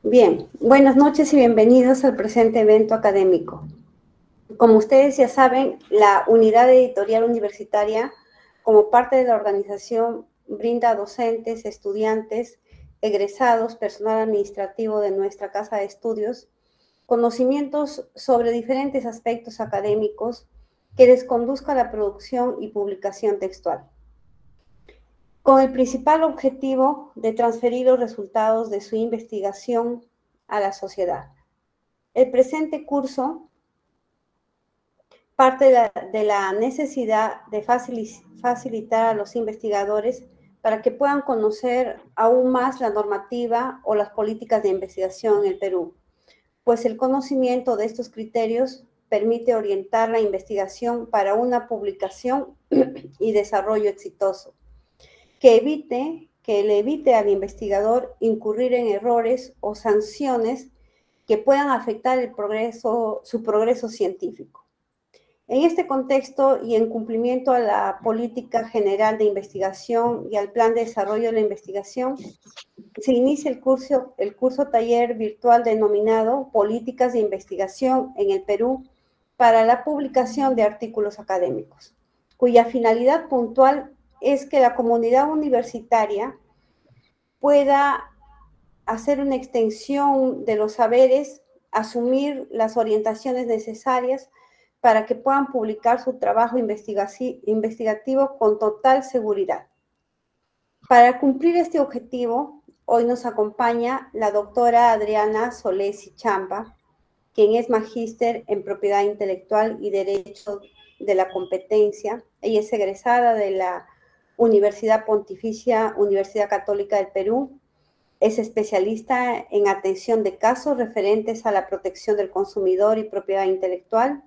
Bien, buenas noches y bienvenidos al presente evento académico. Como ustedes ya saben, la Unidad Editorial Universitaria, como parte de la organización, brinda a docentes, estudiantes, egresados, personal administrativo de nuestra Casa de Estudios, conocimientos sobre diferentes aspectos académicos que les conduzca a la producción y publicación textual, con el principal objetivo de transferir los resultados de su investigación a la sociedad. El presente curso parte de la necesidad de facilitar a los investigadores para que puedan conocer aún más la normativa o las políticas de investigación en el Perú, pues el conocimiento de estos criterios permite orientar la investigación para una publicación y desarrollo exitoso, que le evite al investigador incurrir en errores o sanciones que puedan afectar su progreso científico. En este contexto y en cumplimiento a la Política General de Investigación y al Plan de Desarrollo de la Investigación, se inicia el curso taller virtual denominado Políticas de Investigación en el Perú para la publicación de artículos académicos, cuya finalidad puntual es que la comunidad universitaria pueda hacer una extensión de los saberes, asumir las orientaciones necesarias para que puedan publicar su trabajo investigativo con total seguridad. Para cumplir este objetivo, hoy nos acompaña la doctora Adriana Solesi Chamba, quien es magíster en Propiedad Intelectual y Derecho de la Competencia. Ella es egresada de la Universidad Pontificia Universidad Católica del Perú. Es especialista en atención de casos referentes a la protección del consumidor y propiedad intelectual.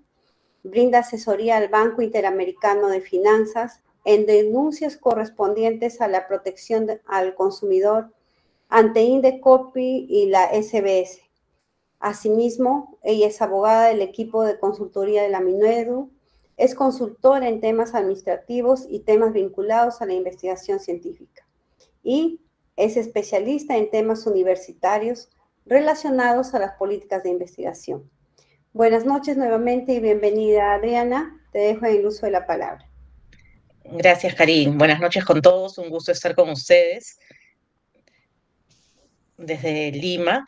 Brinda asesoría al Banco Interamericano de Finanzas en denuncias correspondientes a la protección al consumidor ante Indecopi y la SBS. Asimismo, ella es abogada del equipo de consultoría de la Minedu, es consultora en temas administrativos y temas vinculados a la investigación científica y es especialista en temas universitarios relacionados a las políticas de investigación. Buenas noches nuevamente y bienvenida, Adriana. Te dejo en el uso de la palabra. Gracias, Karin. Buenas noches con todos. Un gusto estar con ustedes desde Lima.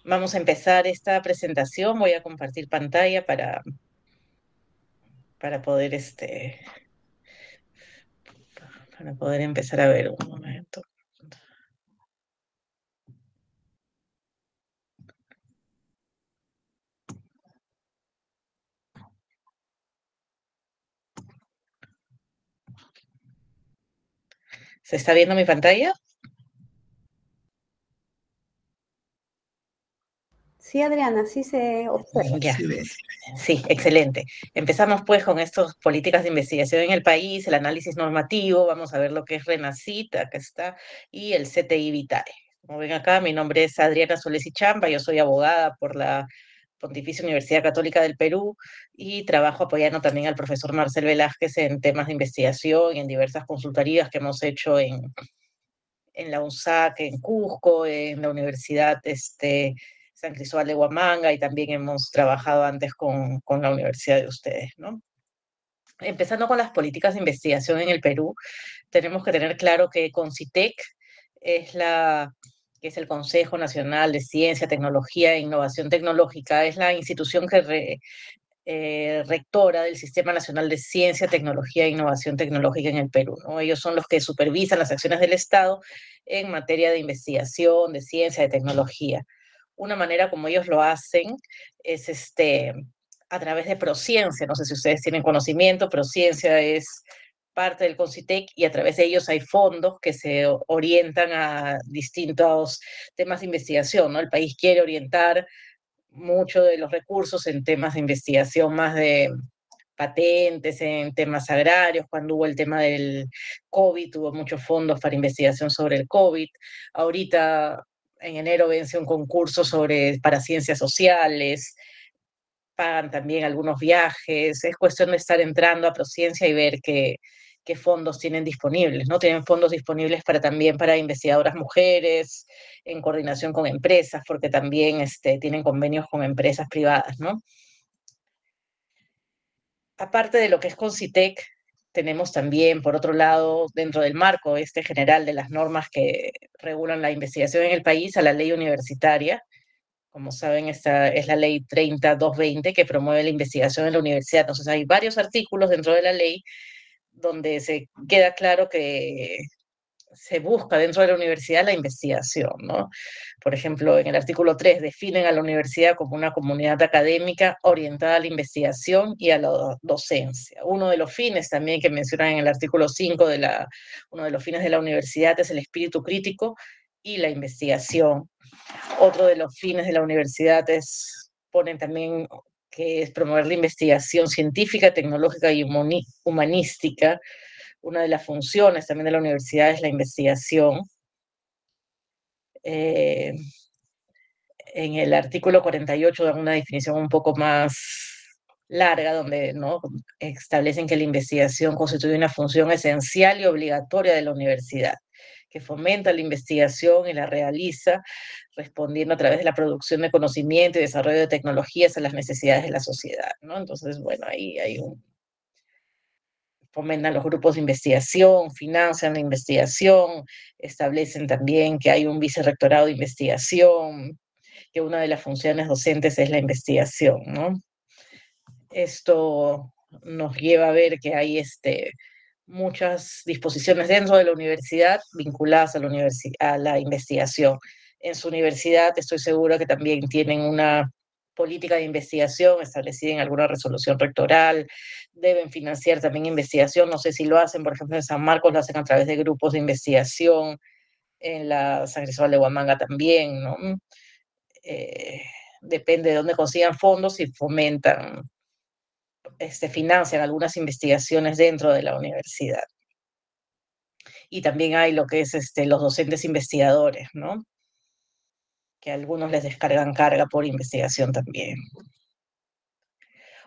Vamos a empezar esta presentación. Voy a compartir pantalla para poder, para poder empezar a ver un momento. ¿Se está viendo mi pantalla? Sí, Adriana, sí se observa. Ya. Sí, excelente. Empezamos pues con estas políticas de investigación en el país, el análisis normativo, vamos a ver lo que es RENACIT, acá está, y el CTI Vitae. Como ven acá, mi nombre es Adriana Solesi Chamba, yo soy abogada por la Pontificia Universidad Católica del Perú y trabajo apoyando también al profesor Marcel Velázquez en temas de investigación y en diversas consultorías que hemos hecho en la UNSAC, en Cusco, en la Universidad San Cristóbal de Huamanga y también hemos trabajado antes con la universidad de ustedes, ¿no? Empezando con las políticas de investigación en el Perú, tenemos que tener claro que CONCITEC que es el Consejo Nacional de Ciencia, Tecnología e Innovación Tecnológica, es la institución rectora del Sistema Nacional de Ciencia, Tecnología e Innovación Tecnológica en el Perú, ¿no? Ellos son los que supervisan las acciones del Estado en materia de investigación, de ciencia, de tecnología. Una manera como ellos lo hacen es a través de Prociencia. No sé si ustedes tienen conocimiento, Prociencia es parte del CONCITEC y a través de ellos hay fondos que se orientan a distintos temas de investigación, ¿no? El país quiere orientar mucho de los recursos en temas de investigación más de patentes, en temas agrarios. Cuando hubo el tema del COVID, hubo muchos fondos para investigación sobre el COVID. Ahorita, en enero, vence un concurso para ciencias sociales, pagan también algunos viajes. Es cuestión de estar entrando a Prociencia y ver qué fondos tienen disponibles, ¿no? Tienen fondos disponibles también para investigadoras mujeres, en coordinación con empresas, porque también tienen convenios con empresas privadas, ¿no? Aparte de lo que es Concitec, tenemos también, por otro lado, dentro del marco general de las normas que regulan la investigación en el país, a la ley universitaria. Como saben, esta es la ley 30.220 que promueve la investigación en la universidad. Entonces, hay varios artículos dentro de la ley donde se queda claro que se busca dentro de la universidad la investigación, ¿no? Por ejemplo, en el artículo 3 definen a la universidad como una comunidad académica orientada a la investigación y a la docencia. Uno de los fines también que mencionan en el artículo 5 uno de los fines de la universidad es el espíritu crítico y la investigación. Otro de los fines de la universidad ponen también que es promover la investigación científica, tecnológica y humanística. Una de las funciones también de la universidad es la investigación. Eh, en el artículo 48 dan una definición un poco más larga, donde ¿no? establecen que la investigación constituye una función esencial y obligatoria de la universidad, que fomenta la investigación y la realiza respondiendo a través de la producción de conocimiento y desarrollo de tecnologías a las necesidades de la sociedad, ¿no? Entonces, bueno, ahí hay fomentan los grupos de investigación, financian la investigación, establecen también que hay un vicerrectorado de investigación, que una de las funciones docentes es la investigación, ¿no? Esto nos lleva a ver que hay muchas disposiciones dentro de la universidad vinculadas a la investigación. En su universidad estoy segura que también tienen una política de investigación establecida en alguna resolución rectoral, deben financiar también investigación, no sé si lo hacen, por ejemplo en San Marcos lo hacen a través de grupos de investigación, en la San Cristóbal de Huamanga también, ¿no? Eh, Depende de dónde consigan fondos y fomentan, financian algunas investigaciones dentro de la universidad. Y también hay lo que es los docentes investigadores, ¿no? Que a algunos les descargan carga por investigación también.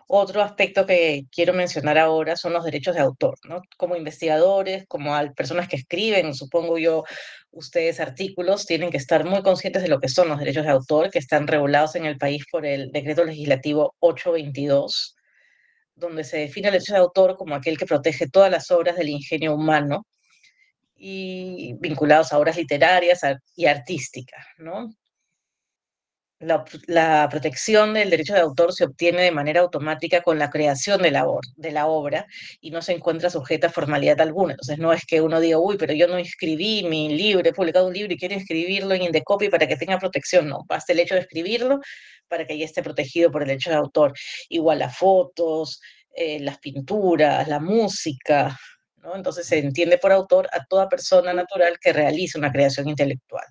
Otro aspecto que quiero mencionar ahora son los derechos de autor, ¿no? Como investigadores, como personas que escriben, supongo yo, ustedes artículos, tienen que estar muy conscientes de lo que son los derechos de autor, que están regulados en el país por el Decreto Legislativo 822, donde se define el derecho de autor como aquel que protege todas las obras del ingenio humano y vinculados a obras literarias y artísticas, ¿no? La protección del derecho de autor se obtiene de manera automática con la creación de la obra y no se encuentra sujeta a formalidad alguna. Entonces no es que uno diga, uy, pero yo no escribí mi libro, he publicado un libro y quiero escribirlo en Indecopy para que tenga protección. No, basta el hecho de escribirlo para que ya esté protegido por el derecho de autor. Igual las fotos, las pinturas, la música, ¿no? Entonces se entiende por autor a toda persona natural que realice una creación intelectual.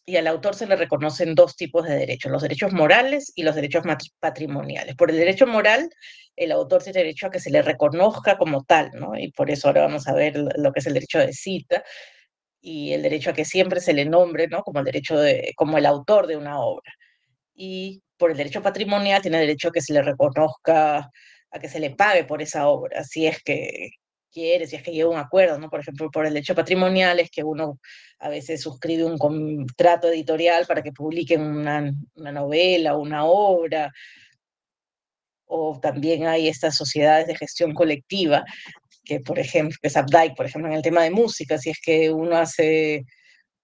Y al autor se le reconocen dos tipos de derechos, los derechos morales y los derechos patrimoniales. Por el derecho moral, el autor tiene derecho a que se le reconozca como tal, ¿no? Y por eso ahora vamos a ver lo que es el derecho de cita y el derecho a que siempre se le nombre, ¿no? Como como el autor de una obra. Y por el derecho patrimonial tiene derecho a que se le reconozca, a que se le pague por esa obra, si es que quiere, si es que llega a un acuerdo, ¿no? Por ejemplo, por el derecho patrimonial es que uno a veces suscribe un contrato editorial para que publiquen una novela, una obra, o también hay estas sociedades de gestión colectiva, que por ejemplo, que es Updike, por ejemplo, en el tema de música, si es que uno hace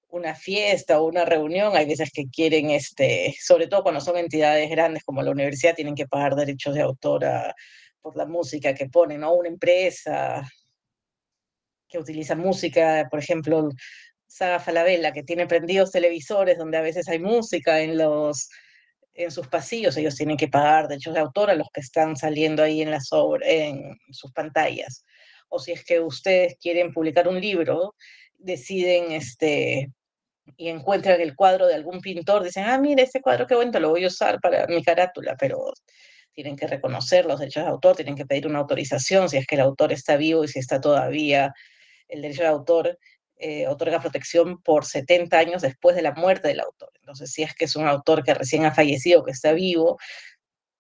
una fiesta o una reunión, hay veces que quieren, sobre todo cuando son entidades grandes como la universidad, tienen que pagar derechos de autor por la música que ponen, ¿no? Una empresa que utiliza música, por ejemplo, Saga Falabella, que tiene prendidos televisores donde a veces hay música en sus pasillos, ellos tienen que pagar derechos de autor a los que están saliendo ahí en sus pantallas. O si es que ustedes quieren publicar un libro, deciden y encuentran el cuadro de algún pintor, dicen, ah, mira, este cuadro qué bonito, lo voy a usar para mi carátula, pero tienen que reconocer los derechos de autor, tienen que pedir una autorización si es que el autor está vivo y si está todavía. El derecho de autor otorga protección por 70 años después de la muerte del autor. Entonces, si es que es un autor que recién ha fallecido, que está vivo,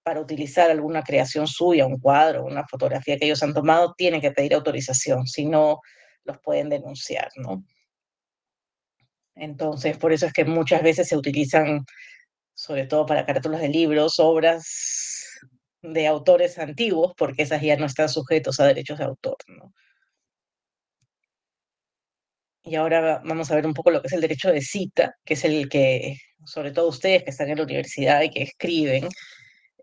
para utilizar alguna creación suya, un cuadro, una fotografía que ellos han tomado, tienen que pedir autorización, si no, los pueden denunciar, ¿no? Entonces, por eso es que muchas veces se utilizan, sobre todo para carátulas de libros, obras de autores antiguos, porque esas ya no están sujetos a derechos de autor, ¿no? Y ahora vamos a ver un poco lo que es el derecho de cita, que es el que, sobre todo ustedes que están en la universidad y que escriben,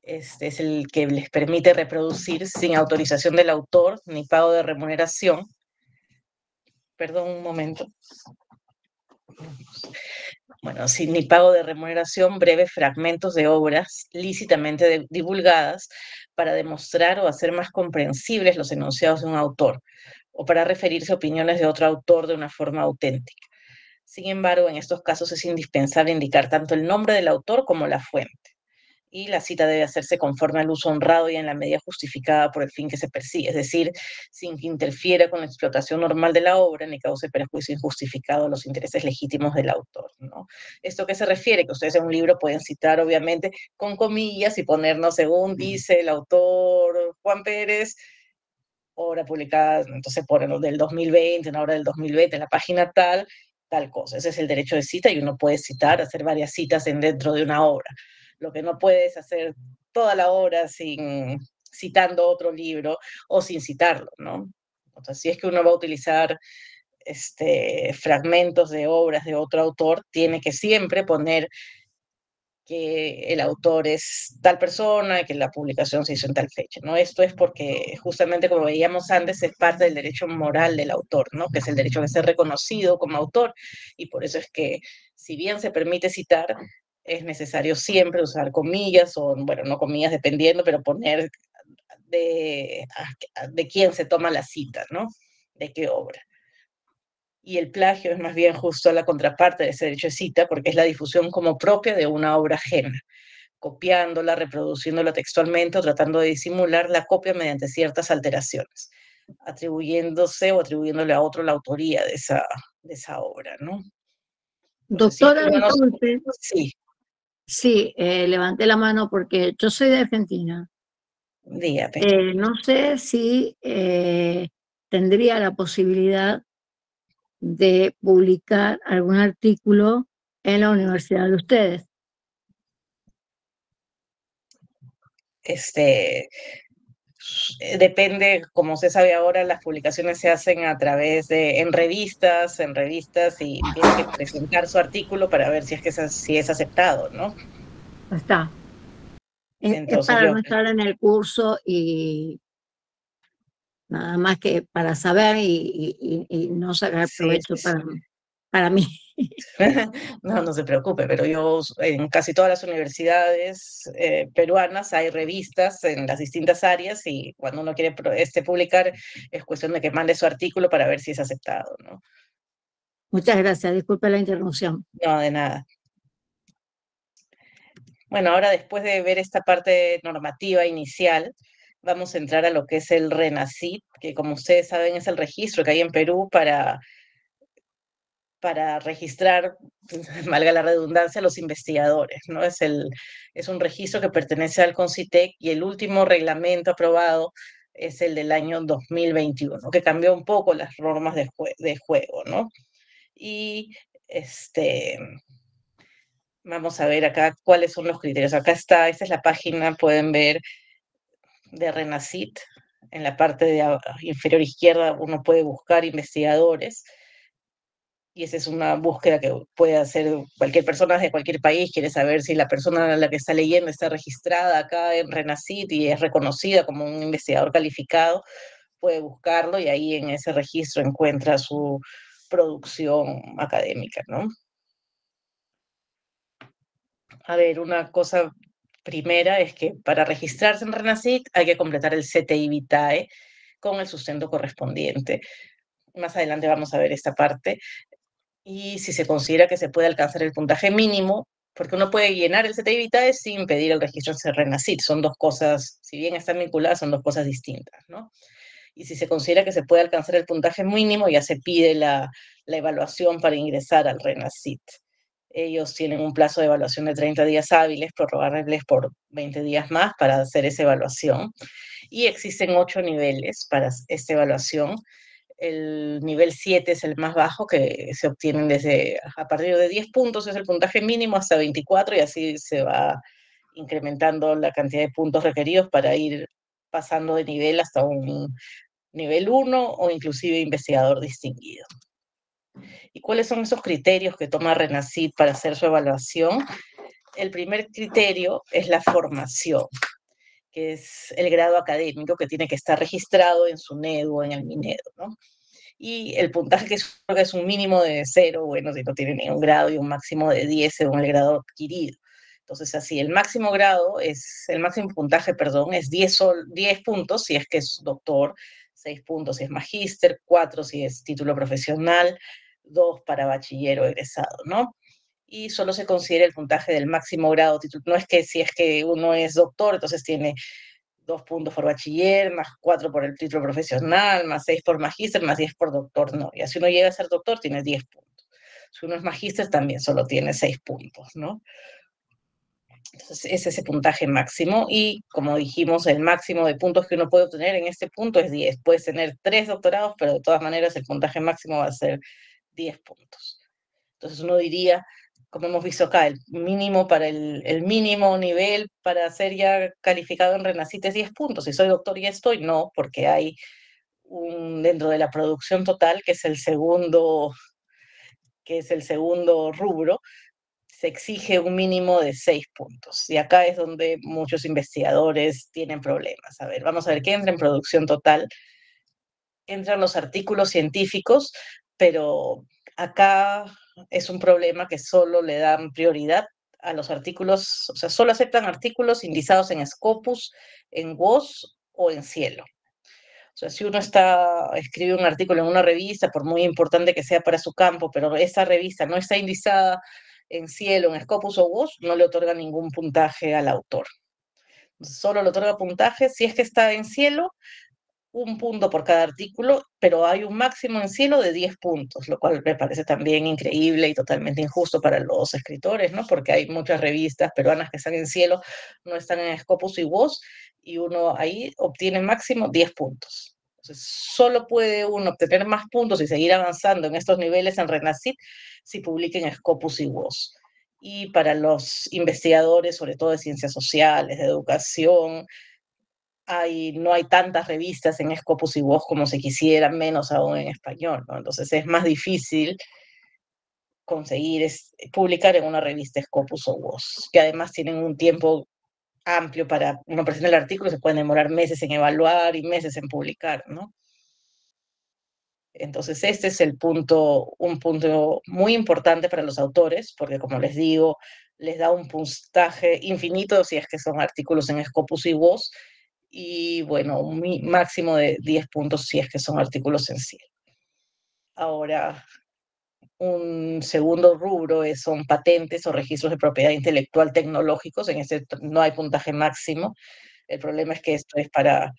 este es el que les permite reproducir sin autorización del autor ni pago de remuneración. Perdón un momento. Bueno, sin ni pago de remuneración, breves fragmentos de obras lícitamente divulgadas para demostrar o hacer más comprensibles los enunciados de un autor, o para referirse a opiniones de otro autor de una forma auténtica. Sin embargo, en estos casos es indispensable indicar tanto el nombre del autor como la fuente. Y la cita debe hacerse conforme al uso honrado y en la medida justificada por el fin que se persigue, es decir, sin que interfiera con la explotación normal de la obra ni cause perjuicio injustificado a los intereses legítimos del autor, ¿no? ¿Esto qué se refiere? Que ustedes en un libro pueden citar, obviamente, con comillas y ponernos según dice el autor Juan Pérez, obra publicada, entonces ponen del 2020, una obra del 2020, en la página tal, tal cosa. Ese es el derecho de cita y uno puede citar, hacer varias citas dentro de una obra. Lo que no puedes hacer toda la obra sin citando otro libro o sin citarlo, ¿no? Entonces, si es que uno va a utilizar fragmentos de obras de otro autor, tiene que siempre poner que el autor es tal persona y que la publicación se hizo en tal fecha, ¿no? Esto es porque justamente como veíamos antes es parte del derecho moral del autor, ¿no? Que es el derecho a ser reconocido como autor y por eso es que si bien se permite citar, es necesario siempre usar comillas o, bueno, no comillas dependiendo, pero poner de quién se toma la cita, ¿no? De qué obra. Y el plagio es más bien justo la contraparte de ese derecho de cita porque es la difusión como propia de una obra ajena, copiándola, reproduciéndola textualmente o tratando de disimular la copia mediante ciertas alteraciones, atribuyéndose o atribuyéndole a otro la autoría de esa obra, ¿no? Entonces, sí, Doctora, disculpe. sí. Sí, levanté la mano porque yo soy de Argentina. Dígame. No sé si tendría la posibilidad de publicar algún artículo en la universidad de ustedes. Depende, como se sabe ahora, las publicaciones se hacen a través en revistas y tiene que presentar su artículo para ver si es que si es aceptado, ¿no? Está. Es Entonces para yo, no estar en el curso y nada más que para saber y no sacar sí, provecho para mí. no, no se preocupe, pero yo en casi todas las universidades peruanas hay revistas en las distintas áreas y cuando uno quiere publicar es cuestión de que mande su artículo para ver si es aceptado, ¿no? Muchas gracias, disculpe la interrupción. No, de nada. Bueno, ahora después de ver esta parte normativa inicial, vamos a entrar a lo que es el RENACIT, que como ustedes saben es el registro que hay en Perú para registrar, valga la redundancia, a los investigadores, ¿no? Es un registro que pertenece al CONCITEC y el último reglamento aprobado es el del año 2021, que cambió un poco las normas de juego, ¿no? Y vamos a ver acá cuáles son los criterios. Acá está, esta es la página, pueden ver, de RENACIT. En la parte inferior izquierda uno puede buscar investigadores y esa es una búsqueda que puede hacer cualquier persona de cualquier país, quiere saber si la persona a la que está leyendo está registrada acá en RENACIT y es reconocida como un investigador calificado, puede buscarlo y ahí en ese registro encuentra su producción académica, ¿no? A ver, una cosa primera es que para registrarse en RENACIT hay que completar el CTI Vitae con el sustento correspondiente. Más adelante vamos a ver esta parte. Y si se considera que se puede alcanzar el puntaje mínimo, porque uno puede llenar el CTI Vitae sin pedir el registro en RENACIT. Son dos cosas, si bien están vinculadas, son dos cosas distintas, ¿no? Y si se considera que se puede alcanzar el puntaje mínimo, ya se pide la evaluación para ingresar al RENACIT. Ellos tienen un plazo de evaluación de 30 días hábiles, prorrogables por 20 días más para hacer esa evaluación. Y existen 8 niveles para esta evaluación. El nivel 7 es el más bajo, que se obtienen desde a partir de 10 puntos, es el puntaje mínimo, hasta 24, y así se va incrementando la cantidad de puntos requeridos para ir pasando de nivel hasta un nivel 1 o inclusive investigador distinguido. ¿Y cuáles son esos criterios que toma RENACIT para hacer su evaluación? El primer criterio es la formación, que es el grado académico que tiene que estar registrado en SUNEDU o en el Minedu, ¿no? Y el puntaje, que es un mínimo de 0, bueno, si no tiene ningún grado, y un máximo de 10 según el grado adquirido. Entonces, así, el máximo puntaje, perdón, es 10 puntos si es que es doctor, 6 puntos si es magíster, 4 si es título profesional, 2 para bachiller o egresado, ¿no? Y solo se considera el puntaje del máximo grado. No es que si es que uno es doctor, entonces tiene 2 puntos por bachiller, más 4 por el título profesional, más 6 por magíster, más 10 por doctor, no. Y así uno llega a ser doctor, tiene 10 puntos. Si uno es magíster, también solo tiene 6 puntos, ¿no? Entonces, es ese puntaje máximo. Y como dijimos, el máximo de puntos que uno puede obtener en este punto es 10. Puedes tener 3 doctorados, pero de todas maneras el puntaje máximo va a ser 10 puntos. Entonces uno diría, como hemos visto acá, el mínimo para el mínimo nivel para ser ya calificado en RENACIT es 10 puntos. Si soy doctor ya estoy, no, porque hay dentro de la producción total, que es el segundo rubro, se exige un mínimo de 6 puntos. Y acá es donde muchos investigadores tienen problemas. A ver, vamos a ver qué entra en producción total. Entran los artículos científicos, pero acá es un problema que solo le dan prioridad a los artículos, o sea, solo aceptan artículos indizados en Scopus, en WOS o en Cielo. O sea, si uno escribe un artículo en una revista, por muy importante que sea para su campo, pero esa revista no está indizada en Cielo, en Scopus o WOS, no le otorga ningún puntaje al autor. Solo le otorga puntaje si es que está en Cielo, un punto por cada artículo, pero hay un máximo en Cielo de 10 puntos, lo cual me parece también increíble y totalmente injusto para los escritores, ¿no? Porque hay muchas revistas peruanas que están en Cielo, no están en Scopus y WOS, y uno ahí obtiene máximo 10 puntos. Entonces, solo puede uno obtener más puntos y seguir avanzando en estos niveles en RENACIT si publica en Scopus y WOS. Y para los investigadores, sobre todo de ciencias sociales, de educación, no hay tantas revistas en Scopus y WOS como se quisiera, menos aún en español, ¿no? Entonces es más difícil conseguir publicar en una revista Scopus o WOS, que además tienen un tiempo amplio para uno presentar el artículo, se pueden demorar meses en evaluar y meses en publicar, ¿no? Entonces este es un punto muy importante para los autores, porque como les digo, les da un puntaje infinito si es que son artículos en Scopus y WOS, y bueno, un máximo de 10 puntos si es que son artículos en sí. Ahora, un segundo rubro son patentes o registros de propiedad intelectual tecnológicos. En este no hay puntaje máximo. El problema es que esto es para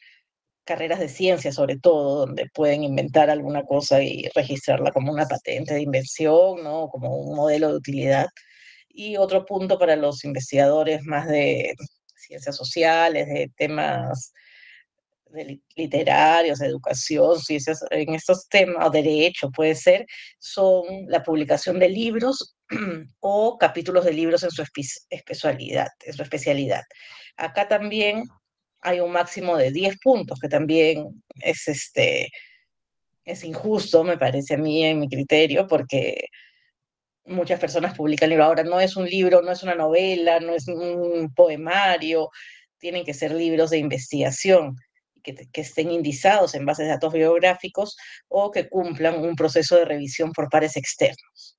carreras de ciencia, sobre todo, donde pueden inventar alguna cosa y registrarla como una patente de invención, ¿no? Como un modelo de utilidad. Y otro punto para los investigadores más de ciencias sociales, de temas literarios, de educación, ciencias, en estos temas, derecho puede ser, son la publicación de libros o capítulos de libros en su especialidad. Acá también hay un máximo de 10 puntos, que también es injusto, me parece a mí, en mi criterio, porque muchas personas publican libros. Ahora no es un libro, no es una novela, no es un poemario, tienen que ser libros de investigación que estén indizados en bases de datos biográficos o que cumplan un proceso de revisión por pares externos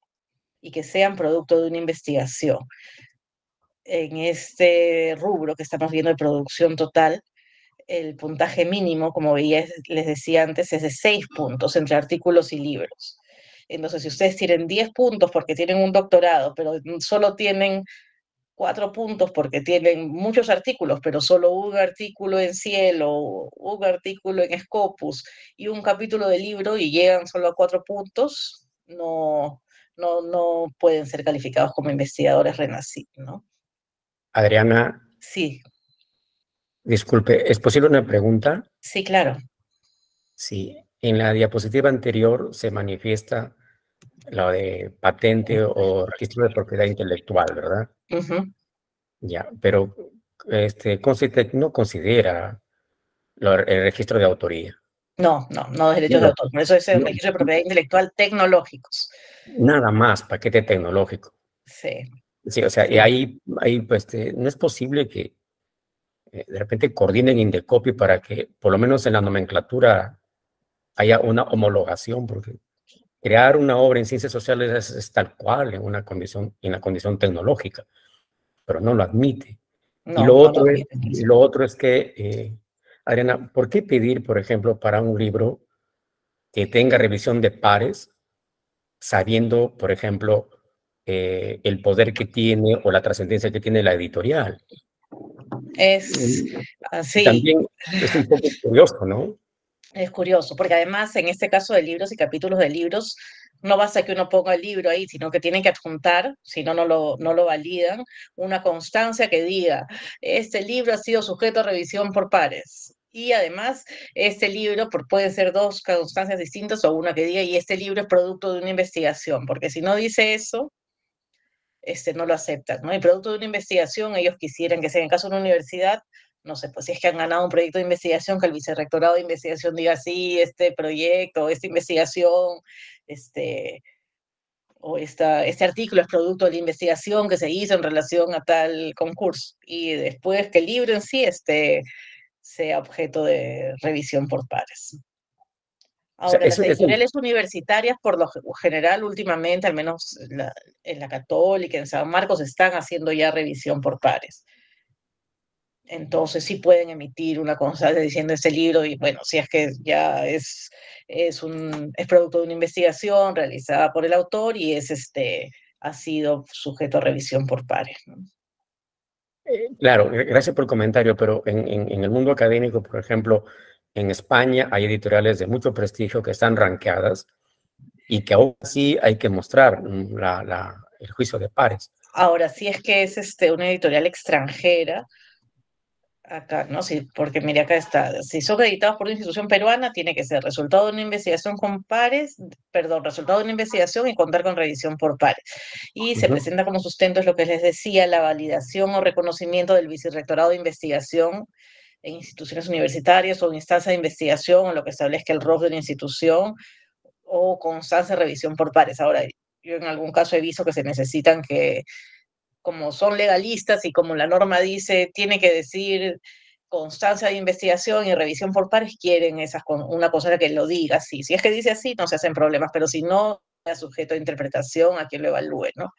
y que sean producto de una investigación. En este rubro que estamos viendo de producción total, el puntaje mínimo, como les decía antes, es de 6 puntos entre artículos y libros. Entonces, si ustedes tienen 10 puntos porque tienen un doctorado, pero solo tienen 4 puntos porque tienen muchos artículos, pero solo un artículo en Cielo, un artículo en Scopus y un capítulo de libro y llegan solo a 4 puntos, no, no pueden ser calificados como investigadores renacidos, ¿no? Adriana, Sí, disculpe, ¿es posible una pregunta? sí, claro. Sí, en la diapositiva anterior se manifiesta lo de patente o registro de propiedad intelectual, ¿verdad? Ujú. Ya, pero Concitec no considera el registro de autoría. No derechos de No, autor. Por eso es el no, registro de propiedad intelectual tecnológicos. nada más paquete tecnológico. Sí. Sí, o sea, y ahí pues, no es posible que de repente coordinen Indecopy para que por lo menos en la nomenclatura haya una homologación, porque crear una obra en ciencias sociales es tal cual en la condición tecnológica, pero no lo admite. Y No lo admiten. lo otro es que, Adriana, ¿por qué pedir, por ejemplo, para un libro que tenga revisión de pares, sabiendo, por ejemplo, el poder que tiene o la trascendencia que tiene la editorial? Es Y así. también es un poco curioso, ¿no? Es curioso, porque además en este caso de libros y capítulos de libros, no basta que uno ponga el libro ahí, sino que tienen que adjuntar, si no, no lo validan, una constancia que diga, este libro ha sido sujeto a revisión por pares. Y además, este libro, pueden ser dos constancias distintas o una que diga, y este libro es producto de una investigación, porque si no dice eso, no lo aceptan, ¿no? Y producto de una investigación, ellos quisieran que sea en caso de una universidad, no sé, pues si es que han ganado un proyecto de investigación, que el vicerrectorado de investigación diga, sí, este proyecto, esta investigación, este, este artículo es producto de la investigación que se hizo en relación a tal concurso. Y después que el libro en sí sea objeto de revisión por pares. O sea, Ahora, las editoriales universitarias, por lo general, últimamente, al menos en la Católica, en San Marcos, están haciendo ya revisión por pares. Entonces, sí pueden emitir una constancia diciendo este libro, y bueno, si es que ya es producto de una investigación realizada por el autor y ha sido sujeto a revisión por pares, ¿no? Claro, gracias por el comentario, pero en el mundo académico, por ejemplo, en España hay editoriales de mucho prestigio que están rankeadas y que aún así hay que mostrar el juicio de pares. Ahora, si es que es una editorial extranjera, acá, ¿no? Sí, porque mire, acá está. Si son editados por una institución peruana, tiene que ser resultado de una investigación con pares, perdón, resultado de una investigación y contar con revisión por pares. Y se presenta como sustento, es lo que les decía, la validación o reconocimiento del vicerrectorado de investigación en instituciones universitarias o instancia de investigación, o lo que establezca el ROF de la institución, o constancia de revisión por pares. Ahora, yo en algún caso he visto que se necesitan que, como son legalistas y como la norma dice, tiene que decir constancia de investigación y revisión por pares, quieren una cosa que lo diga así. Si es que dice así, no se hacen problemas, pero si no, es sujeto a interpretación a quien lo evalúe, ¿no?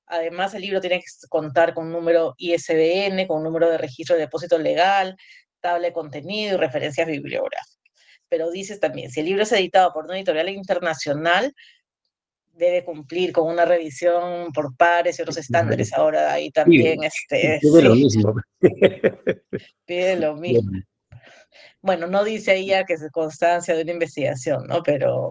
Además, el libro tiene que contar con un número ISBN, con un número de registro de depósito legal, tabla de contenido y referencias bibliográficas. Pero dices también, si el libro es editado por una editorial internacional, debe cumplir con una revisión por pares y otros estándares. Ahora ahí también, Pide sí, lo mismo. pide lo mismo. Bueno, no dice ahí ya que es constancia de una investigación, ¿no? Pero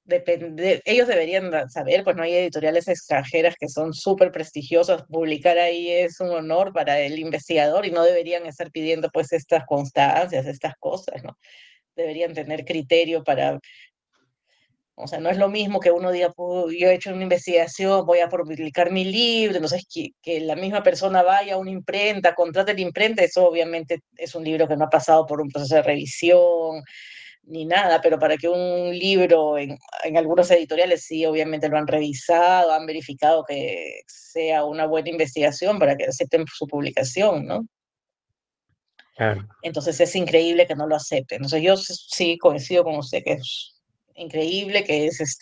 depende, ellos deberían saber, pues no hay editoriales extranjeras que son súper prestigiosas, publicar ahí es un honor para el investigador y no deberían estar pidiendo pues estas constancias, estas cosas, ¿no? Deberían tener criterio para. O sea, no es lo mismo que uno diga, yo he hecho una investigación, voy a publicar mi libro, entonces que la misma persona vaya a una imprenta, contrate la imprenta, eso obviamente es un libro que no ha pasado por un proceso de revisión ni nada, pero para que un libro en algunos editoriales sí, obviamente lo han revisado, han verificado que sea una buena investigación para que acepten su publicación, ¿no? Claro. Entonces es increíble que no lo acepten. Entonces yo sí coincido con usted que es increíble, que es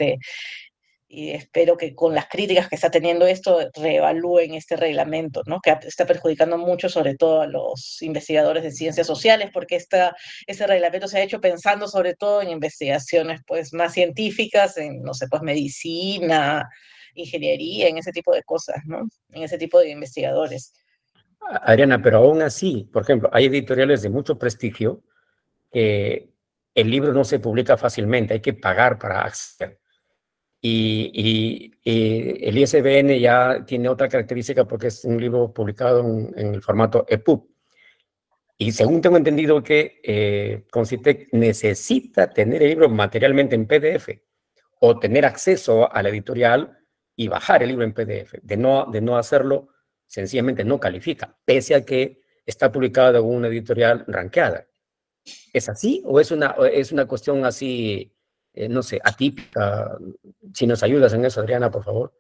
y espero que con las críticas que está teniendo esto reevalúen este reglamento, ¿no? Que está perjudicando mucho, sobre todo a los investigadores de ciencias sociales, porque ese reglamento se ha hecho pensando sobre todo en investigaciones pues más científicas, en, no sé, pues medicina, ingeniería, en ese tipo de cosas, ¿no? En ese tipo de investigadores. Adriana, pero aún así, por ejemplo, hay editoriales de mucho prestigio que el libro no se publica fácilmente, hay que pagar para acceder. y el ISBN ya tiene otra característica porque es un libro publicado en el formato EPUB. Y según tengo entendido que Concitec necesita tener el libro materialmente en PDF o tener acceso a la editorial y bajar el libro en PDF. De no hacerlo, sencillamente no califica, pese a que está publicado en una editorial rankeada. ¿Es así o es una cuestión así, no sé, atípica? Si nos ayudas en eso, Adriana, por favor.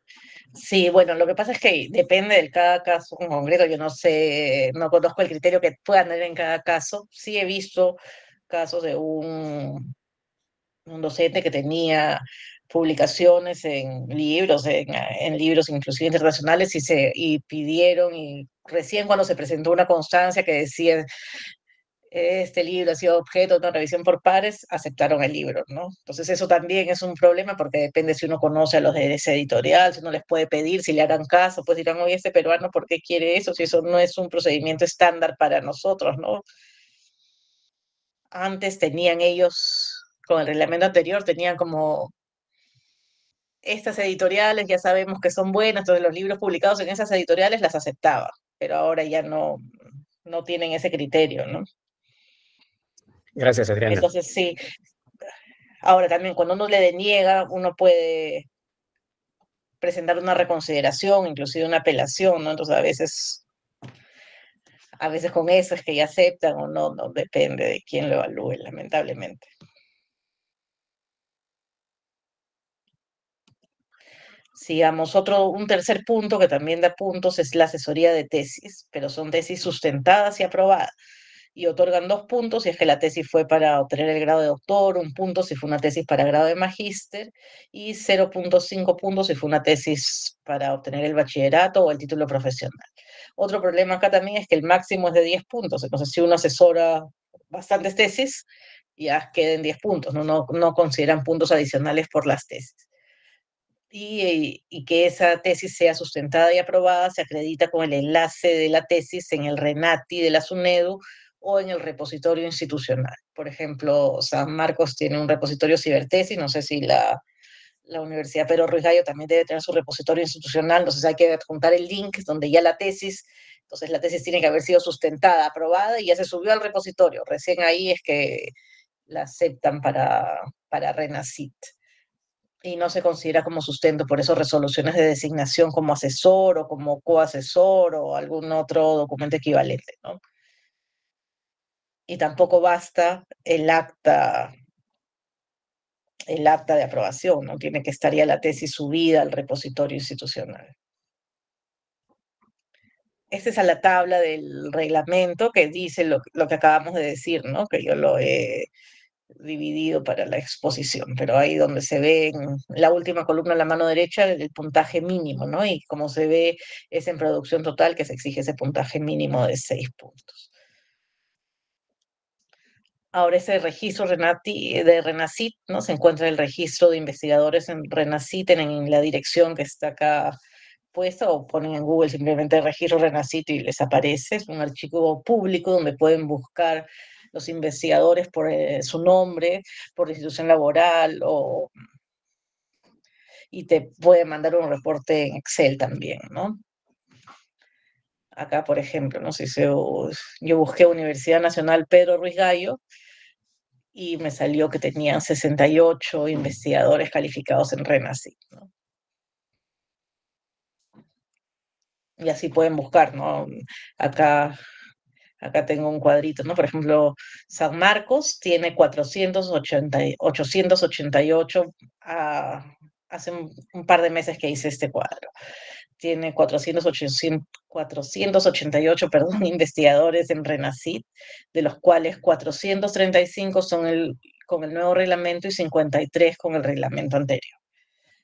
Sí, bueno, lo que pasa es que depende de cada caso en concreto. Yo no sé, no conozco el criterio que puedan tener en cada caso. Sí he visto casos de un docente que tenía publicaciones en libros inclusive internacionales y pidieron, y recién cuando se presentó una constancia que decía este libro ha sido objeto de una revisión por pares, aceptaron el libro, ¿no? Entonces eso también es un problema porque depende si uno conoce a los de ese editorial, si uno les puede pedir, si le hagan caso, pues dirán, oye, este peruano, ¿por qué quiere eso? Si eso no es un procedimiento estándar para nosotros, ¿no? Antes tenían ellos, con el reglamento anterior, tenían como estas editoriales, ya sabemos que son buenas, entonces los libros publicados en esas editoriales las aceptaba, pero ahora ya no tienen ese criterio, ¿no? Gracias, Adriana. Entonces sí, ahora también cuando uno le deniega, uno puede presentar una reconsideración, inclusive una apelación, ¿no? Entonces a veces con eso es que ya aceptan o no, no depende de quién lo evalúe, lamentablemente. Sigamos, un tercer punto que también da puntos es la asesoría de tesis, pero son tesis sustentadas y aprobadas. Y otorgan 2 puntos si es que la tesis fue para obtener el grado de doctor, 1 punto si fue una tesis para grado de magíster, y 0,5 puntos si fue una tesis para obtener el bachillerato o el título profesional. Otro problema acá también es que el máximo es de 10 puntos, entonces si uno asesora bastantes tesis, ya queden 10 puntos, no consideran puntos adicionales por las tesis. Y que esa tesis sea sustentada y aprobada se acredita con el enlace de la tesis en el RENATI de la SUNEDU o en el repositorio institucional. Por ejemplo, San Marcos tiene un repositorio cibertesis, no sé si la Universidad Pedro Ruiz Gallo también debe tener su repositorio institucional, entonces hay que adjuntar el link donde ya entonces la tesis tiene que haber sido sustentada, aprobada y ya se subió al repositorio. Recién ahí es que la aceptan para RENACIT y no se considera como sustento, por eso resoluciones de designación como asesor o como coasesor o algún otro documento equivalente, ¿no? Y tampoco basta el acta de aprobación, ¿no? Tiene que estar ya la tesis subida al repositorio institucional. Esta es a la tabla del reglamento que dice lo que acabamos de decir, ¿no? Que yo lo he dividido para la exposición, pero ahí donde se ve en la última columna a la mano derecha el puntaje mínimo, ¿no? Y como se ve es en producción total que se exige ese puntaje mínimo de 6 puntos. Ahora ese registro de RENACIT, ¿no? Se encuentra el registro de investigadores en RENACIT en la dirección que está acá puesta, o ponen en Google simplemente registro RENACIT y les aparece. Es un archivo público donde pueden buscar los investigadores por su nombre, por institución laboral, y te puede mandar un reporte en Excel también, ¿no? Acá, por ejemplo, no sé si yo busqué Universidad Nacional Pedro Ruiz Gallo y me salió que tenían 68 investigadores calificados en RENACIT, ¿no? Y así pueden buscar, ¿no? Acá tengo un cuadrito, ¿no? Por ejemplo, San Marcos tiene 888, hace un par de meses que hice este cuadro. Tiene 488, perdón, investigadores en RENACIT, de los cuales 435 son con el nuevo reglamento y 53 con el reglamento anterior.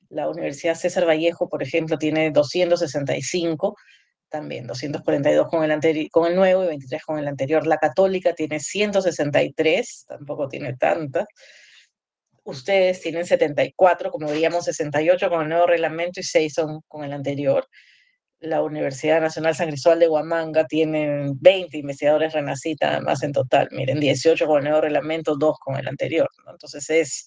La Universidad César Vallejo, por ejemplo, tiene 265, también 242 con el nuevo y 23 con el anterior. La Católica tiene 163, tampoco tiene tantas. Ustedes tienen 74, como veíamos 68 con el nuevo reglamento y 6 son con el anterior. La Universidad Nacional San Cristóbal de Huamanga tiene 20 investigadores RENACIT, además en total. Miren, 18 con el nuevo reglamento, 2 con el anterior, ¿no? Entonces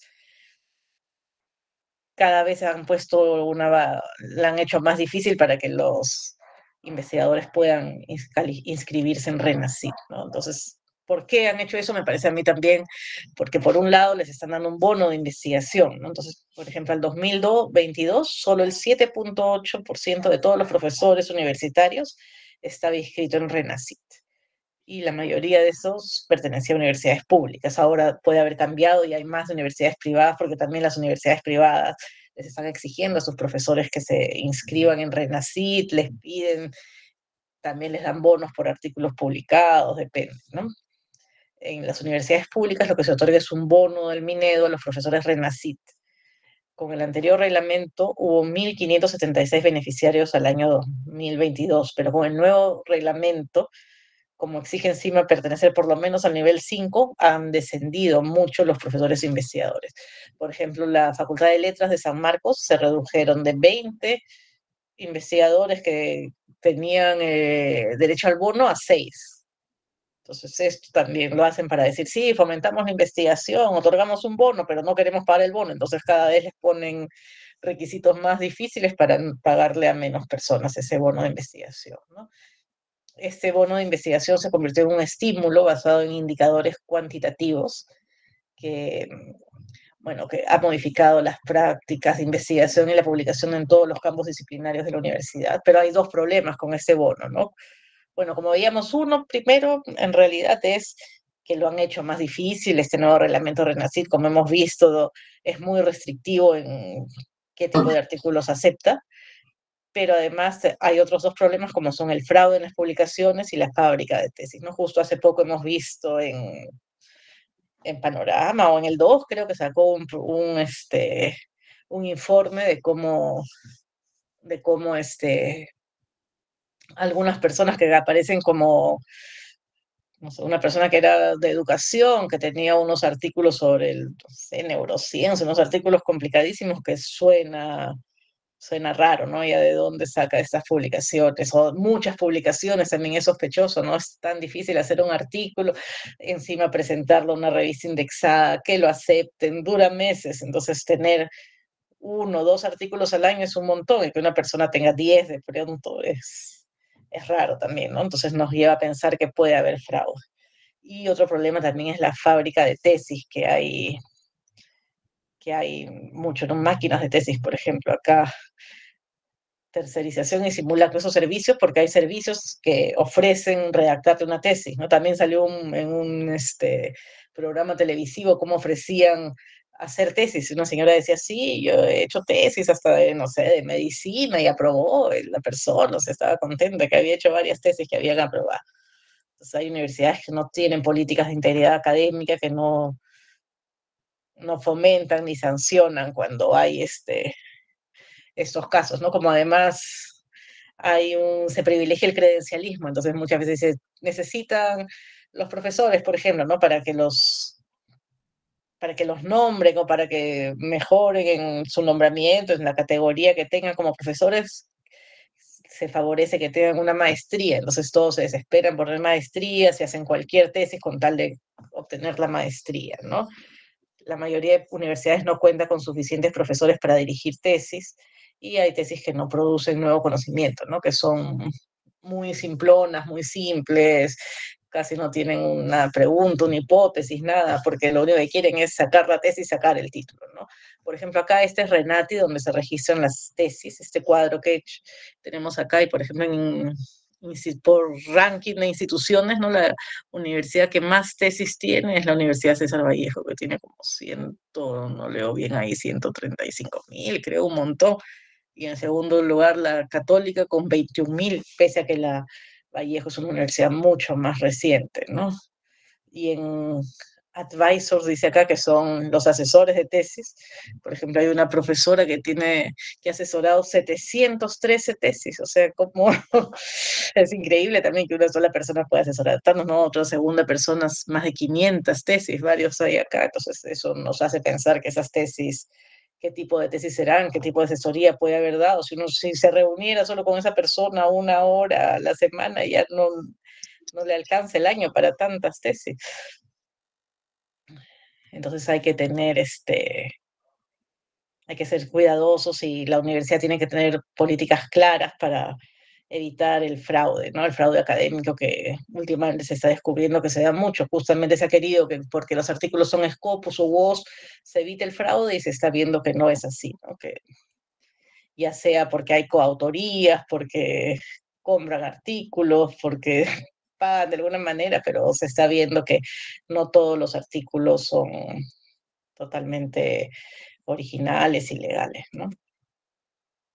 cada vez han puesto la han hecho más difícil para que los investigadores puedan inscribirse en RENACYT, ¿no? Entonces, ¿por qué han hecho eso? Me parece a mí también, porque por un lado les están dando un bono de investigación, ¿no? Entonces, por ejemplo, al 2022, solo el 7.8% de todos los profesores universitarios estaba inscrito en RENACYT. Y la mayoría de esos pertenecía a universidades públicas. Ahora puede haber cambiado y hay más universidades privadas, porque también las universidades privadas les están exigiendo a sus profesores que se inscriban en RENACYT, les piden, también les dan bonos por artículos publicados, depende, ¿no? En las universidades públicas lo que se otorga es un bono del Minedo a los profesores RENACYT. Con el anterior reglamento hubo 1.576 beneficiarios al año 2022, pero con el nuevo reglamento, como exige encima pertenecer por lo menos al nivel 5, han descendido mucho los profesores investigadores. Por ejemplo, la Facultad de Letras de San Marcos se redujeron de 20 investigadores que tenían derecho al bono a 6. Entonces, esto también lo hacen para decir, sí, fomentamos la investigación, otorgamos un bono, pero no queremos pagar el bono. Entonces, cada vez les ponen requisitos más difíciles para pagarle a menos personas ese bono de investigación, ¿no? Este bono de investigación se convirtió en un estímulo basado en indicadores cuantitativos que, bueno, que ha modificado las prácticas de investigación y la publicación en todos los campos disciplinarios de la universidad. Pero hay dos problemas con este bono, ¿no? Bueno, como veíamos, uno primero, en realidad es que lo han hecho más difícil. Este nuevo reglamento RENACYT, como hemos visto, es muy restrictivo en qué tipo de artículos acepta, pero además hay otros dos problemas como son el fraude en las publicaciones y la fábrica de tesis, ¿no? Justo hace poco hemos visto en Panorama o en el 2, creo que sacó un informe de cómo algunas personas que aparecen como, no sé, una persona que era de educación, que tenía unos artículos sobre no sé, neurociencia, unos artículos complicadísimos que suena raro, ¿no? Ya de dónde saca estas publicaciones, o muchas publicaciones también es sospechoso, ¿no? Es tan difícil hacer un artículo, encima presentarlo a una revista indexada, que lo acepten, dura meses, entonces tener 1 o 2 artículos al año es un montón, y que una persona tenga 10 de pronto es raro también, ¿no? Entonces nos lleva a pensar que puede haber fraude. Y otro problema también es la fábrica de tesis que hay mucho, ¿no? Máquinas de tesis, por ejemplo, acá tercerización y simulacros o servicios, porque hay servicios que ofrecen redactarte una tesis, ¿no? También salió en un programa televisivo cómo ofrecían hacer tesis. Una señora decía, sí, yo he hecho tesis hasta de, no sé, de medicina, y aprobó la persona, o sea, estaba contenta que había hecho varias tesis que habían aprobado. Entonces hay universidades que no tienen políticas de integridad académica, que no fomentan ni sancionan cuando hay estos casos, ¿no? Como además se privilegia el credencialismo, entonces muchas veces se necesitan los profesores, por ejemplo, ¿no? Para que los nombren o para que mejoren en su nombramiento, en la categoría que tengan como profesores, se favorece que tengan una maestría, entonces todos se desesperan por tener maestría, se hacen cualquier tesis con tal de obtener la maestría, ¿no? La mayoría de universidades no cuenta con suficientes profesores para dirigir tesis, y hay tesis que no producen nuevo conocimiento, ¿no? Que son muy simplonas, muy simples, casi no tienen una pregunta, una hipótesis, nada, porque lo único que quieren es sacar la tesis y sacar el título, ¿no? Por ejemplo, acá este es Renati, donde se registran las tesis, este cuadro que tenemos acá, y por ejemplo por ranking de instituciones, ¿no? La universidad que más tesis tiene es la Universidad César Vallejo, que tiene como no leo bien ahí, 135.000, creo, un montón. Y en segundo lugar, la Católica con 21.000, pese a que la Vallejo es una universidad mucho más reciente, ¿no? Y en advisors, dice acá, que son los asesores de tesis. Por ejemplo, hay una profesora que ha asesorado 713 tesis, o sea, como es increíble también que una sola persona pueda asesorar tantos, ¿no? Otra segunda persona, más de 500 tesis, varios hay acá, entonces eso nos hace pensar que esas tesis, qué tipo de tesis serán, qué tipo de asesoría puede haber dado. Si se reuniera solo con esa persona 1 hora a la semana, ya no le alcanza el año para tantas tesis. Entonces hay hay que ser cuidadosos y la universidad tiene que tener políticas claras para evitar el fraude, ¿no? El fraude académico que últimamente se está descubriendo que se da mucho. Justamente se ha querido que porque los artículos son Scopus o WOS se evite el fraude y se está viendo que no es así, ¿no? Que ya sea porque hay coautorías, porque compran artículos, porque pagan de alguna manera, pero se está viendo que no todos los artículos son totalmente originales y legales, ¿no?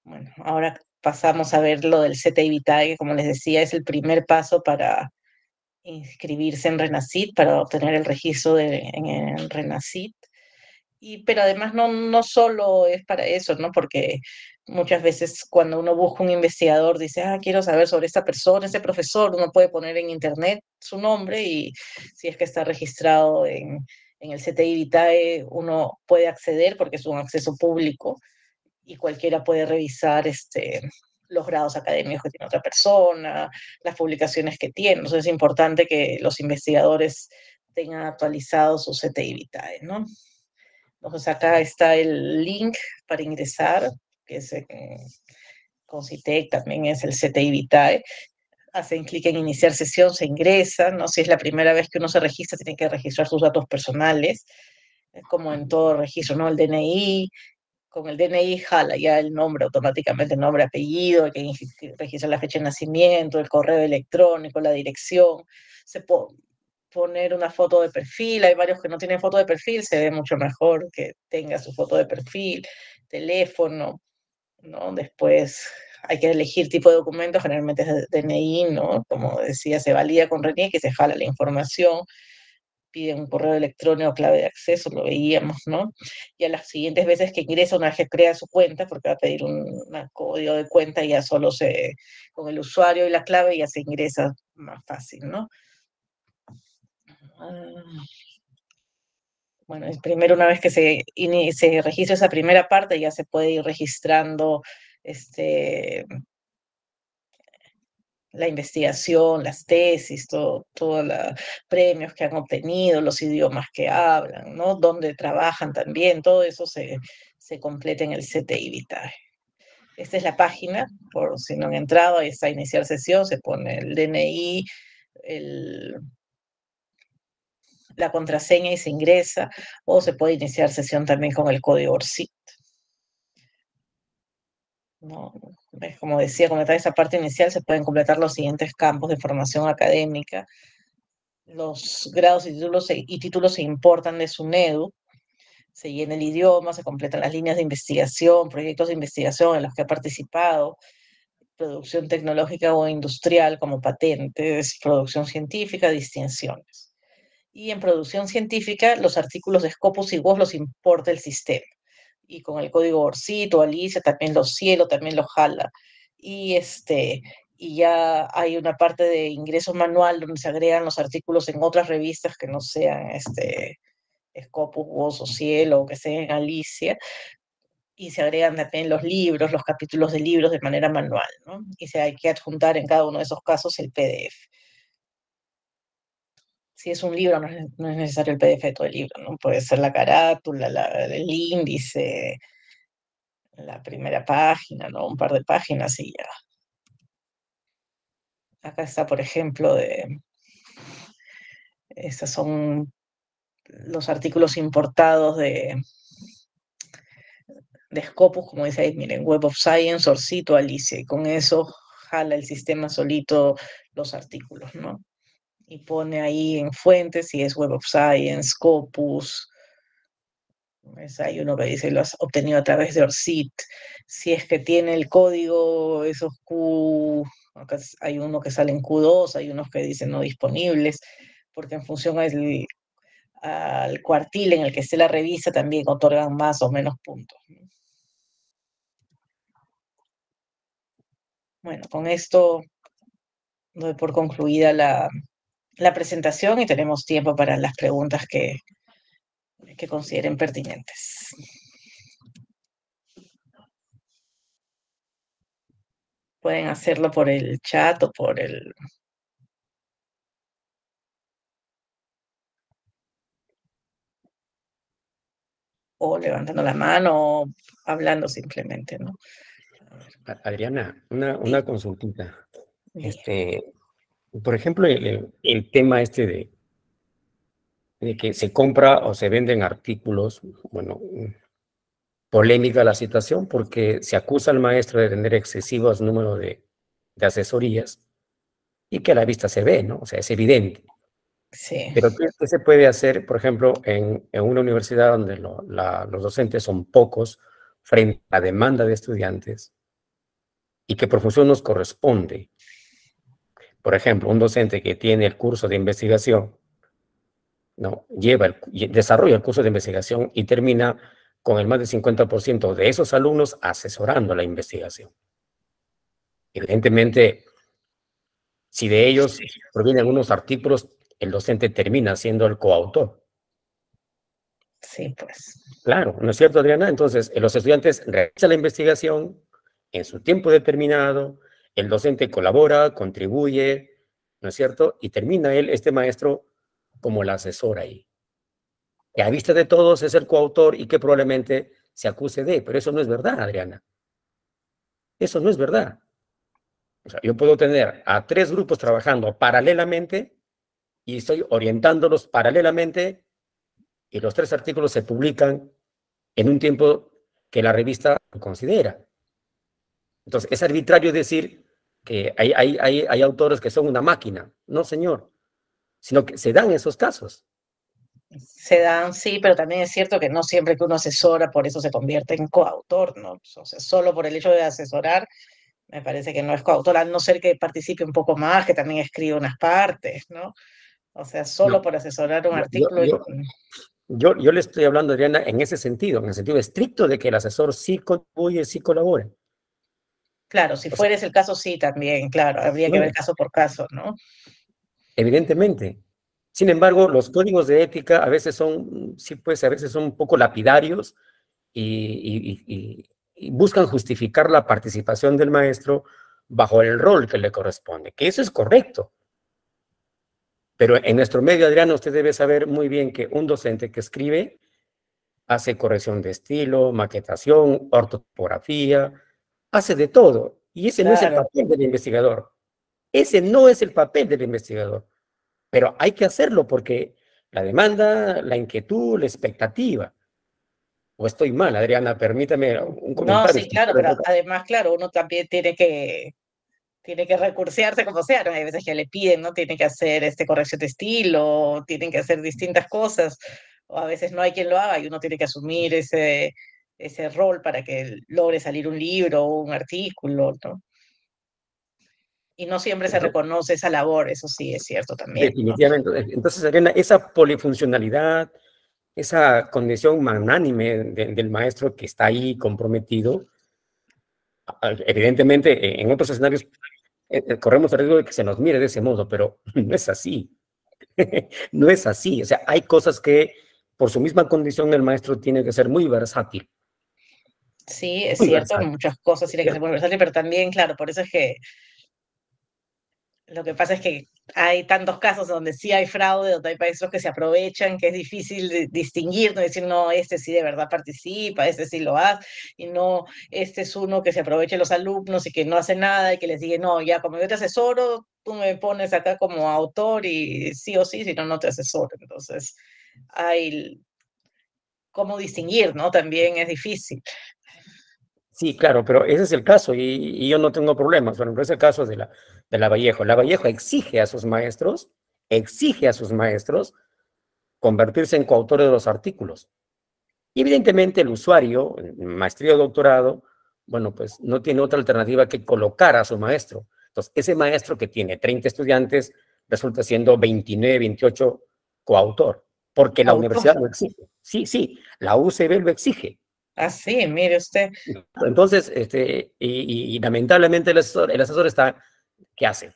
Bueno, ahora pasamos a ver lo del CTI Vitae, que como les decía, es el primer paso para inscribirse en RENACIT, para obtener el registro en el RENACIT. Pero además no solo es para eso, ¿no? Porque muchas veces cuando uno busca un investigador, dice, quiero saber sobre esta persona, este profesor, uno puede poner en internet su nombre y si es que está registrado en el CTI Vitae, uno puede acceder porque es un acceso público y cualquiera puede revisar los grados académicos que tiene otra persona, las publicaciones que tiene. Entonces es importante que los investigadores tengan actualizado su CTI Vitae, ¿no? Entonces acá está el link para ingresar, que es con CITEC, también es el CTI Vitae. Hacen clic en iniciar sesión, se ingresa, ¿no? Si es la primera vez que uno se registra, tiene que registrar sus datos personales, como en todo registro, ¿no? El DNI, con el DNI jala ya el nombre automáticamente, el nombre, apellido, hay que registrar la fecha de nacimiento, el correo electrónico, la dirección. Se puede poner una foto de perfil, hay varios que no tienen foto de perfil, se ve mucho mejor que tenga su foto de perfil, teléfono, ¿no? Después hay que elegir tipo de documento, generalmente es DNI, ¿no? Como decía, se valida con RENIEC que se jala la información, pide un correo electrónico, clave de acceso, lo veíamos, ¿no? Y a las siguientes veces que ingresa, una vez que crea su cuenta, porque va a pedir un código de cuenta, ya solo con el usuario y la clave ya se ingresa más fácil, ¿no? Bueno, es primero una vez que se registra esa primera parte, ya se puede ir registrando la investigación, las tesis, todos los premios que han obtenido, los idiomas que hablan, ¿no? Dónde trabajan también, todo eso se completa en el CTI Vitae. Esta es la página, por si no han entrado, ahí está iniciar sesión, se pone el DNI, la contraseña y se ingresa, o se puede iniciar sesión también con el código ORCID. ¿No? Como decía, comentar esa parte inicial, se pueden completar los siguientes campos de formación académica. Los grados y títulos se importan de SUNEDU, se llena el idioma, se completan las líneas de investigación, proyectos de investigación en los que ha participado, producción tecnológica o industrial como patentes, producción científica, distinciones. Y en producción científica, los artículos de Scopus y WOS los importa el sistema. Y con el código ORCID o Alicia también los cielo, también los jala. Y ya hay una parte de ingreso manual donde se agregan los artículos en otras revistas que no sean Scopus, WOS o Cielo, o que sean Alicia, y se agregan también los libros, los capítulos de libros de manera manual, ¿no? Y hay que adjuntar en cada uno de esos casos el PDF. Si es un libro, no es necesario el PDF de todo el libro, ¿no? Puede ser la carátula, el índice, la primera página, ¿no? Un par de páginas y ya. Acá está, por ejemplo, estos son los artículos importados de Scopus, como dice ahí, miren, Web of Science, Orcito, Alicia, y con eso jala el sistema solito los artículos, ¿no? Y pone ahí en fuentes si es Web of Science, Scopus. Hay uno que dice lo has obtenido a través de ORCID. Si es que tiene el código, esos Q, acá hay uno que sale en Q2, hay unos que dicen no disponibles, porque en función al cuartil en el que esté la revista también otorgan más o menos puntos. Bueno, con esto doy por concluida la presentación y tenemos tiempo para las preguntas que consideren pertinentes. Pueden hacerlo por el chat o por el... o levantando la mano, o hablando simplemente, ¿no? Adriana, una consultita. Bien. Por ejemplo, el tema de que se compra o se venden artículos, bueno, polémica la situación porque se acusa al maestro de tener excesivos números de asesorías y que a la vista se ve, ¿no? O sea, es evidente. Sí. Pero ¿qué se puede hacer, por ejemplo, en una universidad donde los docentes son pocos frente a la demanda de estudiantes y que por función nos corresponde? Por ejemplo, un docente que tiene el curso de investigación, ¿no? Desarrolla el curso de investigación y termina con el más del 50% de esos alumnos asesorando la investigación. Evidentemente, si de ellos provienen algunos artículos, el docente termina siendo el coautor. Sí, pues. Claro, ¿no es cierto, Adriana? Entonces, los estudiantes realizan la investigación en su tiempo determinado, el docente colabora, contribuye, ¿no es cierto? Y termina este maestro, como el asesor ahí, que a vista de todos es el coautor y que probablemente se acuse de, pero eso no es verdad, Adriana. Eso no es verdad. O sea, yo puedo tener a 3 grupos trabajando paralelamente y estoy orientándolos paralelamente y los 3 artículos se publican en un tiempo que la revista considera. Entonces, es arbitrario decir que hay autores que son una máquina. No, señor, sino que se dan esos casos. Se dan, sí, pero también es cierto que no siempre que uno asesora, por eso se convierte en coautor, ¿no? O sea, solo por el hecho de asesorar, me parece que no es coautor, a no ser que participe un poco más, que también escriba unas partes, ¿no? O sea, solo No, por asesorar un yo, artículo. yo, yo le estoy hablando, Adriana, en ese sentido, en el sentido estricto de que el asesor sí contribuye, sí colabora. Claro, si O sea, fuera ese el caso, sí, también, claro, habría que ver bueno, caso por caso, ¿no? evidentemente. Sin embargo, los códigos de ética a veces son, sí, pues a veces son un poco lapidarios y buscan justificar la participación del maestro bajo el rol que le corresponde, que eso es correcto. Pero en nuestro medio, Adriano, usted debe saber muy bien que un docente que escribe hace corrección de estilo, maquetación, ortografía, hace de todo. Y ese no es el Claro, papel del investigador. Ese no es el papel del investigador. Pero hay que hacerlo porque la demanda, la inquietud, la expectativa. O estoy mal, Adriana, permítame un no, comentario. sí, claro, pero además, claro, uno también tiene que recursearse como sea, ¿no? Hay veces que le piden, ¿no? Tiene que hacer corrección de estilo, tienen que hacer distintas cosas, o a veces no hay quien lo haga y uno tiene que asumir ese rol para que logre salir un libro o un artículo, ¿no? Y no siempre se reconoce esa labor, eso sí es cierto también, ¿no? Definitivamente. Entonces, Adriana, esa polifuncionalidad, esa condición magnánime del maestro que está ahí comprometido, evidentemente en otros escenarios corremos el riesgo de que se nos mire de ese modo, pero no es así. No es así. O sea, hay cosas que por su misma condición el maestro tiene que ser muy versátil. Sí, es Muy cierto, versátil. muchas cosas tienen que ser muy versátiles, pero también, claro, por eso es que lo que pasa es que hay tantos casos donde sí hay fraude, donde hay maestros que se aprovechan, que es difícil distinguir, no decir, no, este sí de verdad participa, este sí lo hace, y no, este es uno que se aprovecha de los alumnos y que no hace nada y que les dice, no, ya como yo te asesoro, tú me pones acá como autor y sí o sí, si no, no te asesoro. Entonces, hay cómo distinguir, ¿no? También es difícil. Sí, claro, pero ese es el caso y yo no tengo problemas. Bueno, pero es el caso de la Vallejo. La Vallejo exige a sus maestros convertirse en coautores de los artículos. Y evidentemente el usuario, maestría o doctorado, bueno, pues no tiene otra alternativa que colocar a su maestro. Entonces, ese maestro que tiene 30 estudiantes resulta siendo 29, 28 coautor, porque la Autor. universidad lo exige. Sí, sí, la UCB lo exige. Así, mire usted. Entonces, y lamentablemente el asesor está, ¿qué hace?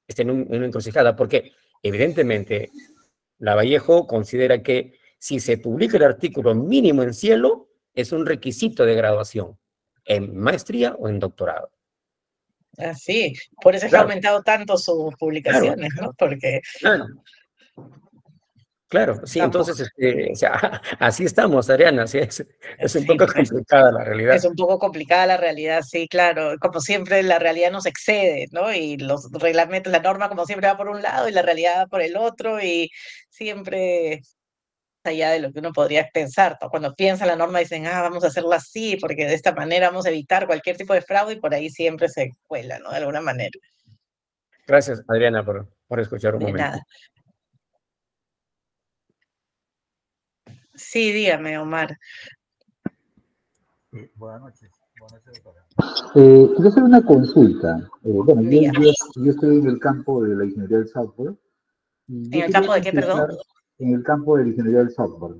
Está en una encrucijada, porque evidentemente la Vallejo considera que si se publica el artículo mínimo en cielo, es un requisito de graduación, en maestría o en doctorado. Así, por eso es que ha Claro, aumentado tanto sus claro, publicaciones, ¿no? Porque claro. Claro, sí, Tampoco. entonces, o sea, así estamos, Adriana, sí, es un Sí, poco pues, complicada la es realidad. un poco complicada la realidad, sí, claro. Como siempre, la realidad nos excede, ¿no? Y los reglamentos, la norma, como siempre, va por un lado y la realidad va por el otro, y siempre allá de lo que uno podría pensar, ¿no? Cuando piensa la norma dicen, vamos a hacerlo así, porque de esta manera vamos a evitar cualquier tipo de fraude y por ahí siempre se cuela, ¿no? De alguna manera. Gracias, Adriana, por escuchar un De momento. nada. Sí, dígame, Omar. Buenas noches. Buenas noches, doctora. Quiero hacer una consulta. Bueno, Dígame. yo estoy en el campo de la ingeniería del software y ¿En yo el quería campo de qué, perdón? consultar en el campo de la ingeniería del software.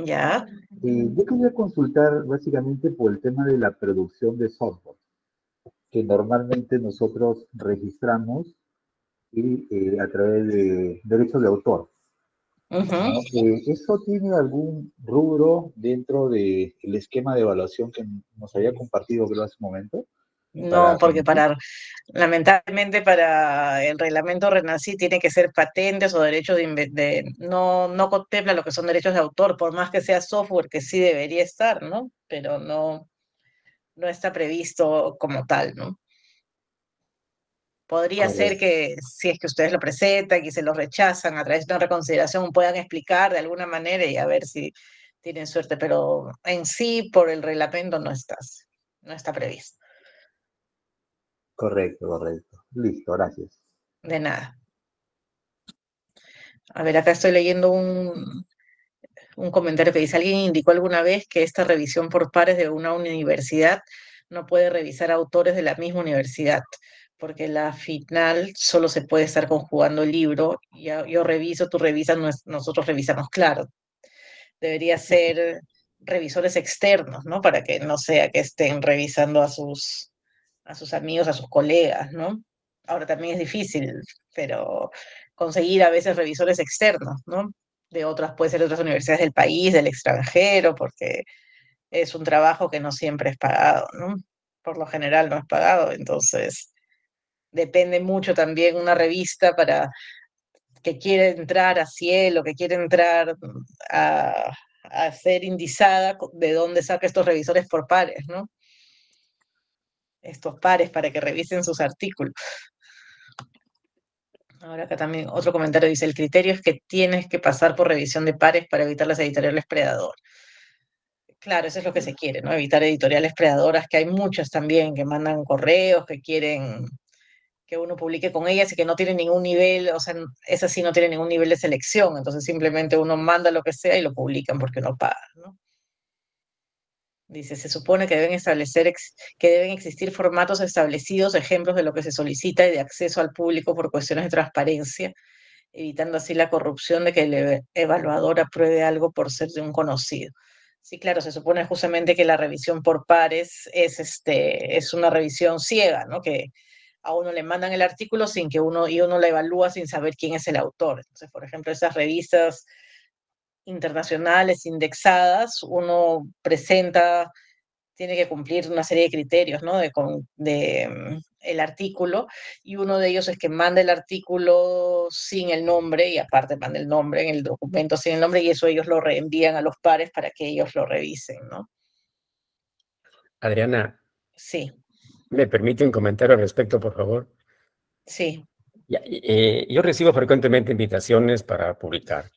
Ya. Yo quería consultar básicamente por el tema de la producción de software, que normalmente nosotros registramos y, a través de derechos de autor. Ujú. ¿No? ¿Eso tiene algún rubro dentro del esquema de evaluación que nos había compartido, creo, hace un momento, No, para porque Renací? lamentablemente para el reglamento RENACI tiene que ser patentes o derechos no contempla lo que son derechos de autor, por más que sea software, que sí debería estar, ¿no? Pero no está previsto como tal, ¿no? Podría ser Correcto. que si es que ustedes lo presentan y se lo rechazan a través de una reconsideración, puedan explicar de alguna manera y a ver si tienen suerte, pero en sí por el reglamento no está previsto. Correcto, correcto. Listo, gracias. De nada. A ver, acá estoy leyendo un comentario que dice, ¿alguien indicó alguna vez que esta revisión por pares de una universidad no puede revisar autores de la misma universidad? Porque la final solo se puede estar conjugando el libro, yo reviso, tú revisas, nosotros revisamos, claro. Debería ser revisores externos, ¿no? Para que no sea que estén revisando a sus amigos, a sus colegas, ¿no? Ahora también es difícil, pero conseguir a veces revisores externos, ¿no? De otras, puede ser de otras universidades del país, del extranjero, porque es un trabajo que no siempre es pagado, ¿no? Por lo general no es pagado, entonces depende mucho también una revista para que quiere entrar a Cielo, que quiere entrar a ser indizada, de dónde saca estos revisores por pares, ¿no? Estos pares para que revisen sus artículos. Ahora acá también otro comentario dice, el criterio es que tienes que pasar por revisión de pares para evitar las editoriales predador. Claro, eso es lo que se quiere, ¿no? Evitar editoriales predadoras, que hay muchas también que mandan correos, que quieren que uno publique con ellas y que no tienen ningún nivel, o sea, esas sí no tienen ningún nivel de selección, entonces simplemente uno manda lo que sea y lo publican porque uno paga, ¿no? Dice, se supone que que deben existir formatos establecidos, ejemplos de lo que se solicita y de acceso al público por cuestiones de transparencia, evitando así la corrupción de que el evaluador apruebe algo por ser de un conocido. Sí, claro, se supone justamente que la revisión por pares es una revisión ciega, ¿no? Que a uno le mandan el artículo y uno la evalúa sin saber quién es el autor. Entonces, por ejemplo, esas revistas internacionales indexadas, uno presenta, tiene que cumplir una serie de criterios, ¿no? El artículo, y uno de ellos es que manda el artículo sin el nombre, y aparte manda el nombre en el documento sin el nombre, y eso ellos lo reenvían a los pares para que ellos lo revisen, ¿no? Adriana, Sí, ¿me permite un comentario al respecto, por favor? sí. Ya, yo recibo frecuentemente invitaciones para publicar.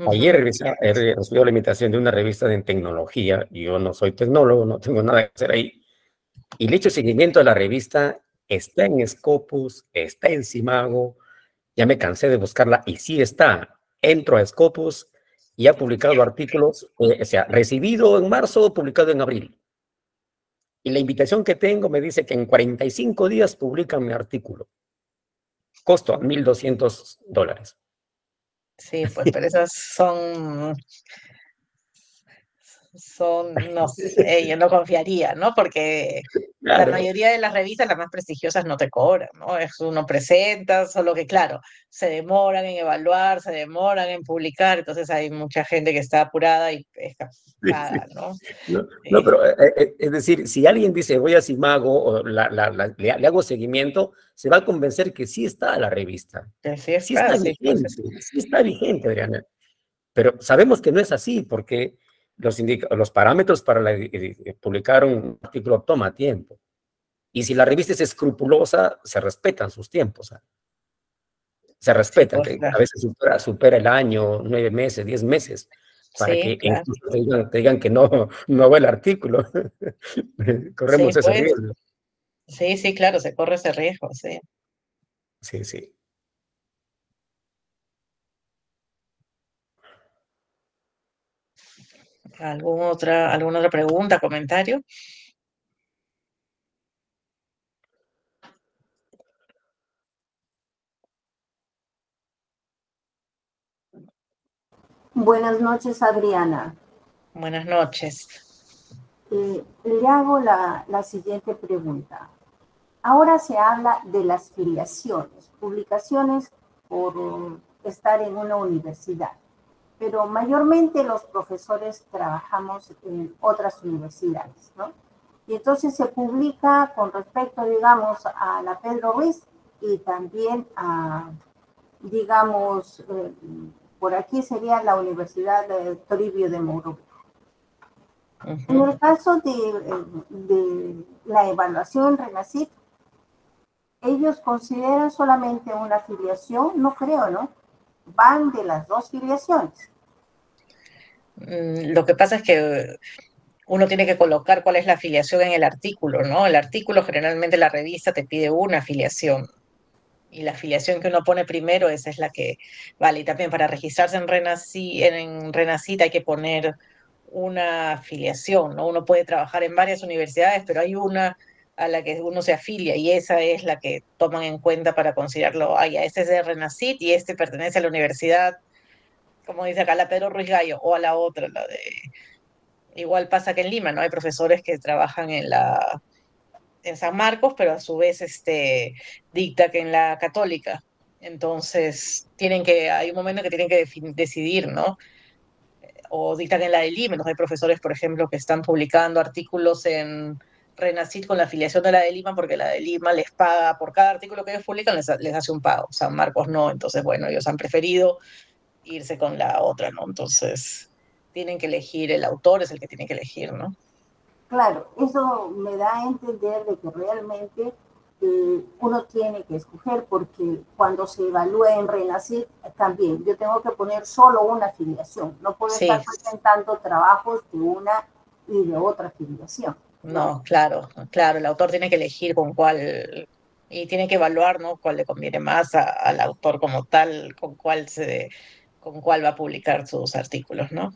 Ayer Ujú. he recibido la invitación de una revista de tecnología. Yo no soy tecnólogo, no tengo nada que hacer ahí. Y le he hecho seguimiento a la revista. Está en Scopus, está en Simago. Ya me cansé de buscarla y sí está. Entro a Scopus y ha publicado artículos, o sea, recibido en marzo, publicado en abril. Y la invitación que tengo me dice que en 45 días publican mi artículo. Costo $1,200. Sí, pues, pero esas son no sé, yo no confiaría, ¿no? Porque la Claro, mayoría de las revistas, las más prestigiosas, no te cobran, ¿no? Es uno presenta, solo que claro, se demoran en evaluar, se demoran en publicar, entonces hay mucha gente que está apurada y sí, sí. paga, ¿no? No, no, Sí, pero es decir, si alguien dice voy a Simago o le hago seguimiento, se va a convencer que sí está la revista. que sí Sí está, está sí, pues vigente, sí está vigente, Adriana. Pero sabemos que no es así porque los parámetros para publicar un artículo toma tiempo. Y si la revista es escrupulosa, se respetan sus tiempos. ¿Ah? Se sí, respetan, pues que claro. a veces supera el año, 9 meses, 10 meses, para Sí, que claro. incluso te digan que no va el artículo. Sí, Corremos ese pues, riesgo. sí, sí, claro, se corre ese riesgo, sí. Sí, sí. ¿Alguna otra pregunta, comentario? Buenas noches, Adriana. Buenas noches. Le hago la siguiente pregunta. Ahora se habla de las filiaciones, publicaciones por estar en una universidad, pero mayormente los profesores trabajamos en otras universidades, ¿no? Y entonces se publica con respecto, digamos, a la Pedro Ruiz y también a, digamos, por aquí sería la Universidad de Toribio de Mouro. En Ujú. el caso de la evaluación RENACIT, ellos consideran solamente una filiación, no creo, ¿no? Van de las dos filiaciones. Lo que pasa es que uno tiene que colocar cuál es la afiliación en el artículo, ¿no? El artículo, generalmente la revista te pide una afiliación y la afiliación que uno pone primero, esa es la que vale. Y también para registrarse en Renacit hay que poner una afiliación, ¿no? Uno puede trabajar en varias universidades, pero hay una a la que uno se afilia y esa es la que toman en cuenta para considerarlo. Ah, ya, este es de Renacit y este pertenece a la universidad, como dice acá, la Pedro Ruiz Gallo, o a la otra, la de... Igual pasa que en Lima, ¿no? Hay profesores que trabajan en San Marcos, pero a su vez dicta que en la Católica. Entonces, hay un momento que tienen que decidir, ¿no? O dictan en la de Lima. Hay profesores, por ejemplo, que están publicando artículos en Renacit con la afiliación de la de Lima, porque la de Lima les paga por cada artículo que ellos publican, les hace un pago. San Marcos no. Entonces, bueno, ellos han preferido irse con la otra, ¿no? Entonces, tienen que elegir, el autor es el que tiene que elegir, ¿no? Claro, eso me da a entender de que realmente uno tiene que escoger porque cuando se evalúa en RENACIT también yo tengo que poner solo una afiliación, no puedo estar Sí, presentando trabajos de una y de otra afiliación, ¿no? no, claro, claro, el autor tiene que elegir con cuál, y tiene que evaluar, ¿no? Cuál le conviene más al autor como tal, con cuál va a publicar sus artículos, ¿no?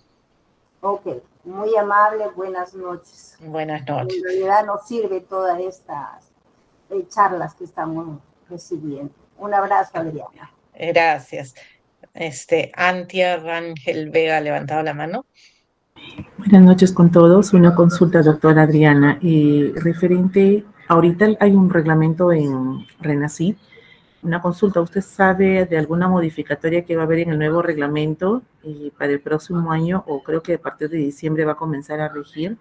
Ok, muy amable, buenas noches. Buenas En noches. realidad nos sirve todas estas charlas que estamos recibiendo. Un abrazo, Adriana. Gracias. Antia Rangel Vega ha levantado la mano. Buenas noches con todos. Una consulta, doctora Adriana. Referente, ahorita hay un reglamento en RENACIT. Una consulta, ¿usted sabe de alguna modificatoria que va a haber en el nuevo reglamento para el próximo año o creo que a partir de diciembre va a comenzar a regir?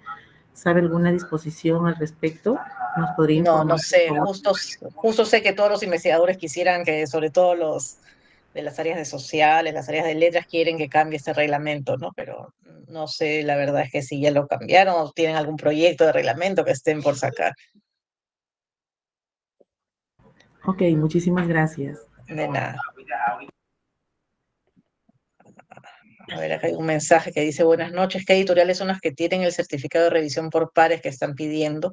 ¿Sabe alguna disposición al respecto? ¿Nos podría No, no informar, por sé, favor? justo sé que todos los investigadores quisieran que, sobre todo los de las áreas de sociales, las áreas de letras, quieren que cambie este reglamento, ¿no? Pero no sé, la verdad es que si ya lo cambiaron o tienen algún proyecto de reglamento que estén por sacar. Ok, muchísimas gracias. De nada. A ver, acá hay un mensaje que dice, buenas noches, ¿qué editoriales son las que tienen el certificado de revisión por pares que están pidiendo?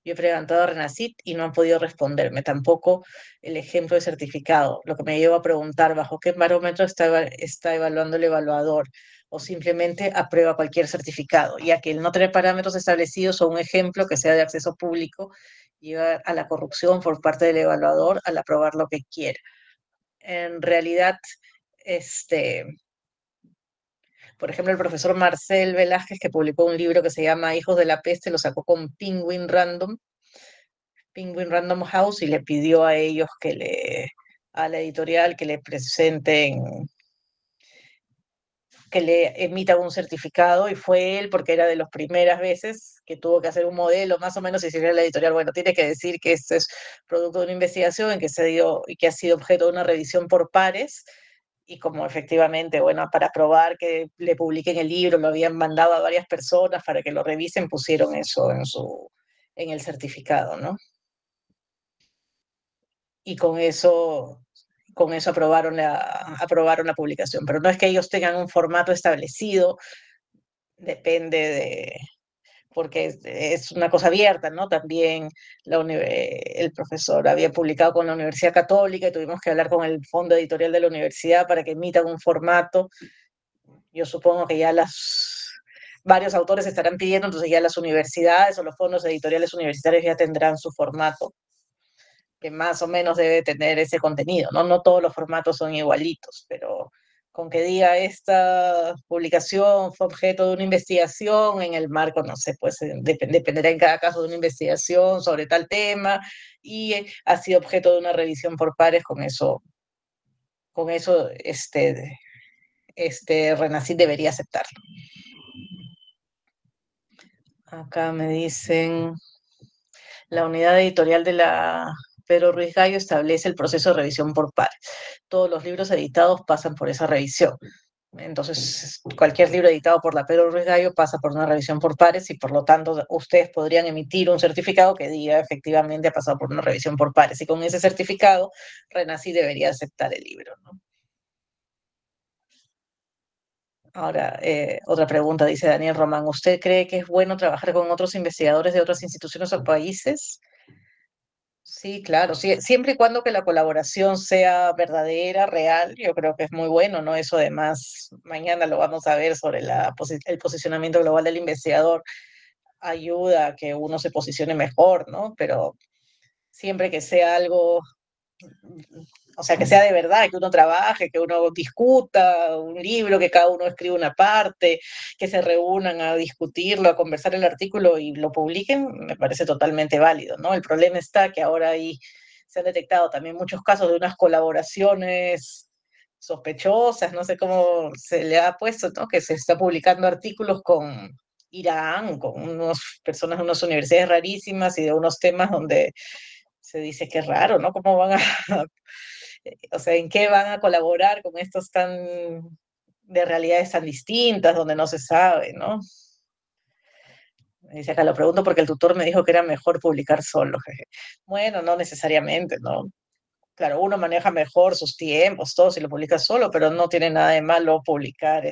Yo he preguntado a Renacit y no han podido responderme, tampoco el ejemplo de certificado, lo que me lleva a preguntar bajo qué barómetro está evaluando el evaluador o simplemente aprueba cualquier certificado, ya que el no tener parámetros establecidos o un ejemplo que sea de acceso público lleva a la corrupción por parte del evaluador al aprobar lo que quiere. En realidad, este Por ejemplo, el profesor Marcel Velázquez, que publicó un libro que se llama Hijos de la Peste, lo sacó con Penguin Random House, y le pidió a ellos a la editorial que le presenten, que le emitan un certificado, y fue él, porque era de las primeras veces que tuvo que hacer un modelo, más o menos, y decirle a la editorial, bueno, tiene que decir que esto es producto de una investigación en que se dio y que ha sido objeto de una revisión por pares, y como efectivamente, bueno, para probar que le publiquen el libro, lo habían mandado a varias personas para que lo revisen, pusieron eso en el certificado, ¿no? Y con eso aprobaron la publicación. Pero no es que ellos tengan un formato establecido, depende porque es una cosa abierta, ¿no? También el profesor había publicado con la Universidad Católica y tuvimos que hablar con el fondo editorial de la universidad para que emitan un formato. Yo supongo que ya varios autores estarán pidiendo, entonces ya las universidades o los fondos editoriales universitarios ya tendrán su formato, que más o menos debe tener ese contenido, ¿no? No todos los formatos son igualitos, pero con que diga esta publicación fue objeto de una investigación en el marco, no sé, pues dependerá en cada caso de una investigación sobre tal tema, y ha sido objeto de una revisión por pares, con eso Renacit debería aceptarlo. Acá me dicen, la unidad editorial de la Pedro Ruiz Gallo establece el proceso de revisión por pares. Todos los libros editados pasan por esa revisión. Entonces, cualquier libro editado por la Pedro Ruiz Gallo pasa por una revisión por pares, y por lo tanto ustedes podrían emitir un certificado que diga efectivamente ha pasado por una revisión por pares. Y con ese certificado, Renacit debería aceptar el libro, ¿no? Ahora, otra pregunta, dice Daniel Román. ¿Usted cree que es bueno trabajar con otros investigadores de otras instituciones o países? Sí, claro, sí, siempre y cuando que la colaboración sea verdadera, real, yo creo que es muy bueno, ¿no? Eso además, mañana lo vamos a ver sobre el posicionamiento global del investigador, ayuda a que uno se posicione mejor, ¿no? Pero siempre que sea algo, o sea, que sea de verdad, que uno trabaje, que uno discuta un libro, que cada uno escriba una parte, que se reúnan a discutirlo, a conversar el artículo y lo publiquen, me parece totalmente válido, ¿no? El problema está que ahora se han detectado también muchos casos de unas colaboraciones sospechosas, no sé cómo se le ha puesto, ¿no? Que se está publicando artículos con Irán, con unas personas de unas universidades rarísimas y de unos temas donde se dice que es raro, ¿no? ¿Cómo van o sea, en qué van a colaborar con estos de realidades tan distintas, donde no se sabe, ¿no? Dice acá, lo pregunto porque el tutor me dijo que era mejor publicar solo. Bueno, no necesariamente, ¿no? Claro, uno maneja mejor sus tiempos, todo si lo publica solo, pero no tiene nada de malo publicar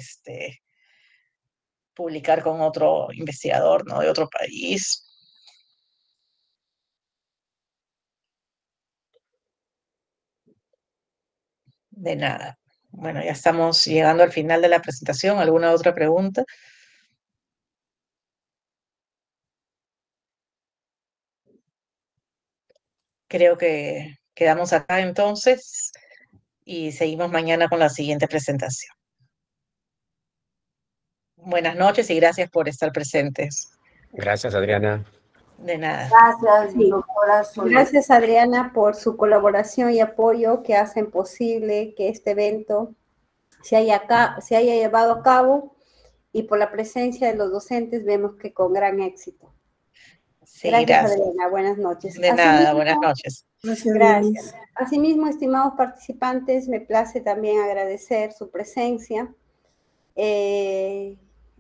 con otro investigador, ¿no? De otro país. De nada. Bueno, ya estamos llegando al final de la presentación. ¿Alguna otra pregunta? Creo que quedamos acá entonces y seguimos mañana con la siguiente presentación. Buenas noches y gracias por estar presentes. Gracias, Adriana. De nada. Gracias, Sí. doctora Solís. Gracias, Adriana, por su colaboración y apoyo que hacen posible que este evento se haya llevado a cabo, y por la presencia de los docentes vemos que con gran éxito. Sí, Gracias, Adriana. Buenas noches. De nada, buenas noches. Gracias. Asimismo, estimados participantes, me place también agradecer su presencia.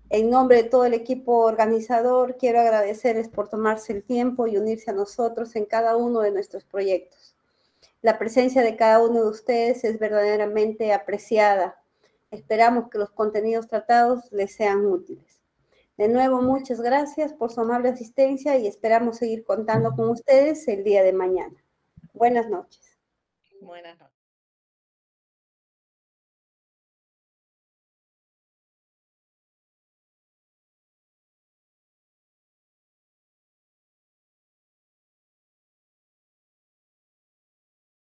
En nombre de todo el equipo organizador, quiero agradecerles por tomarse el tiempo y unirse a nosotros en cada uno de nuestros proyectos. La presencia de cada uno de ustedes es verdaderamente apreciada. Esperamos que los contenidos tratados les sean útiles. De nuevo, muchas gracias por su amable asistencia y esperamos seguir contando con ustedes el día de mañana. Buenas noches. Buenas noches.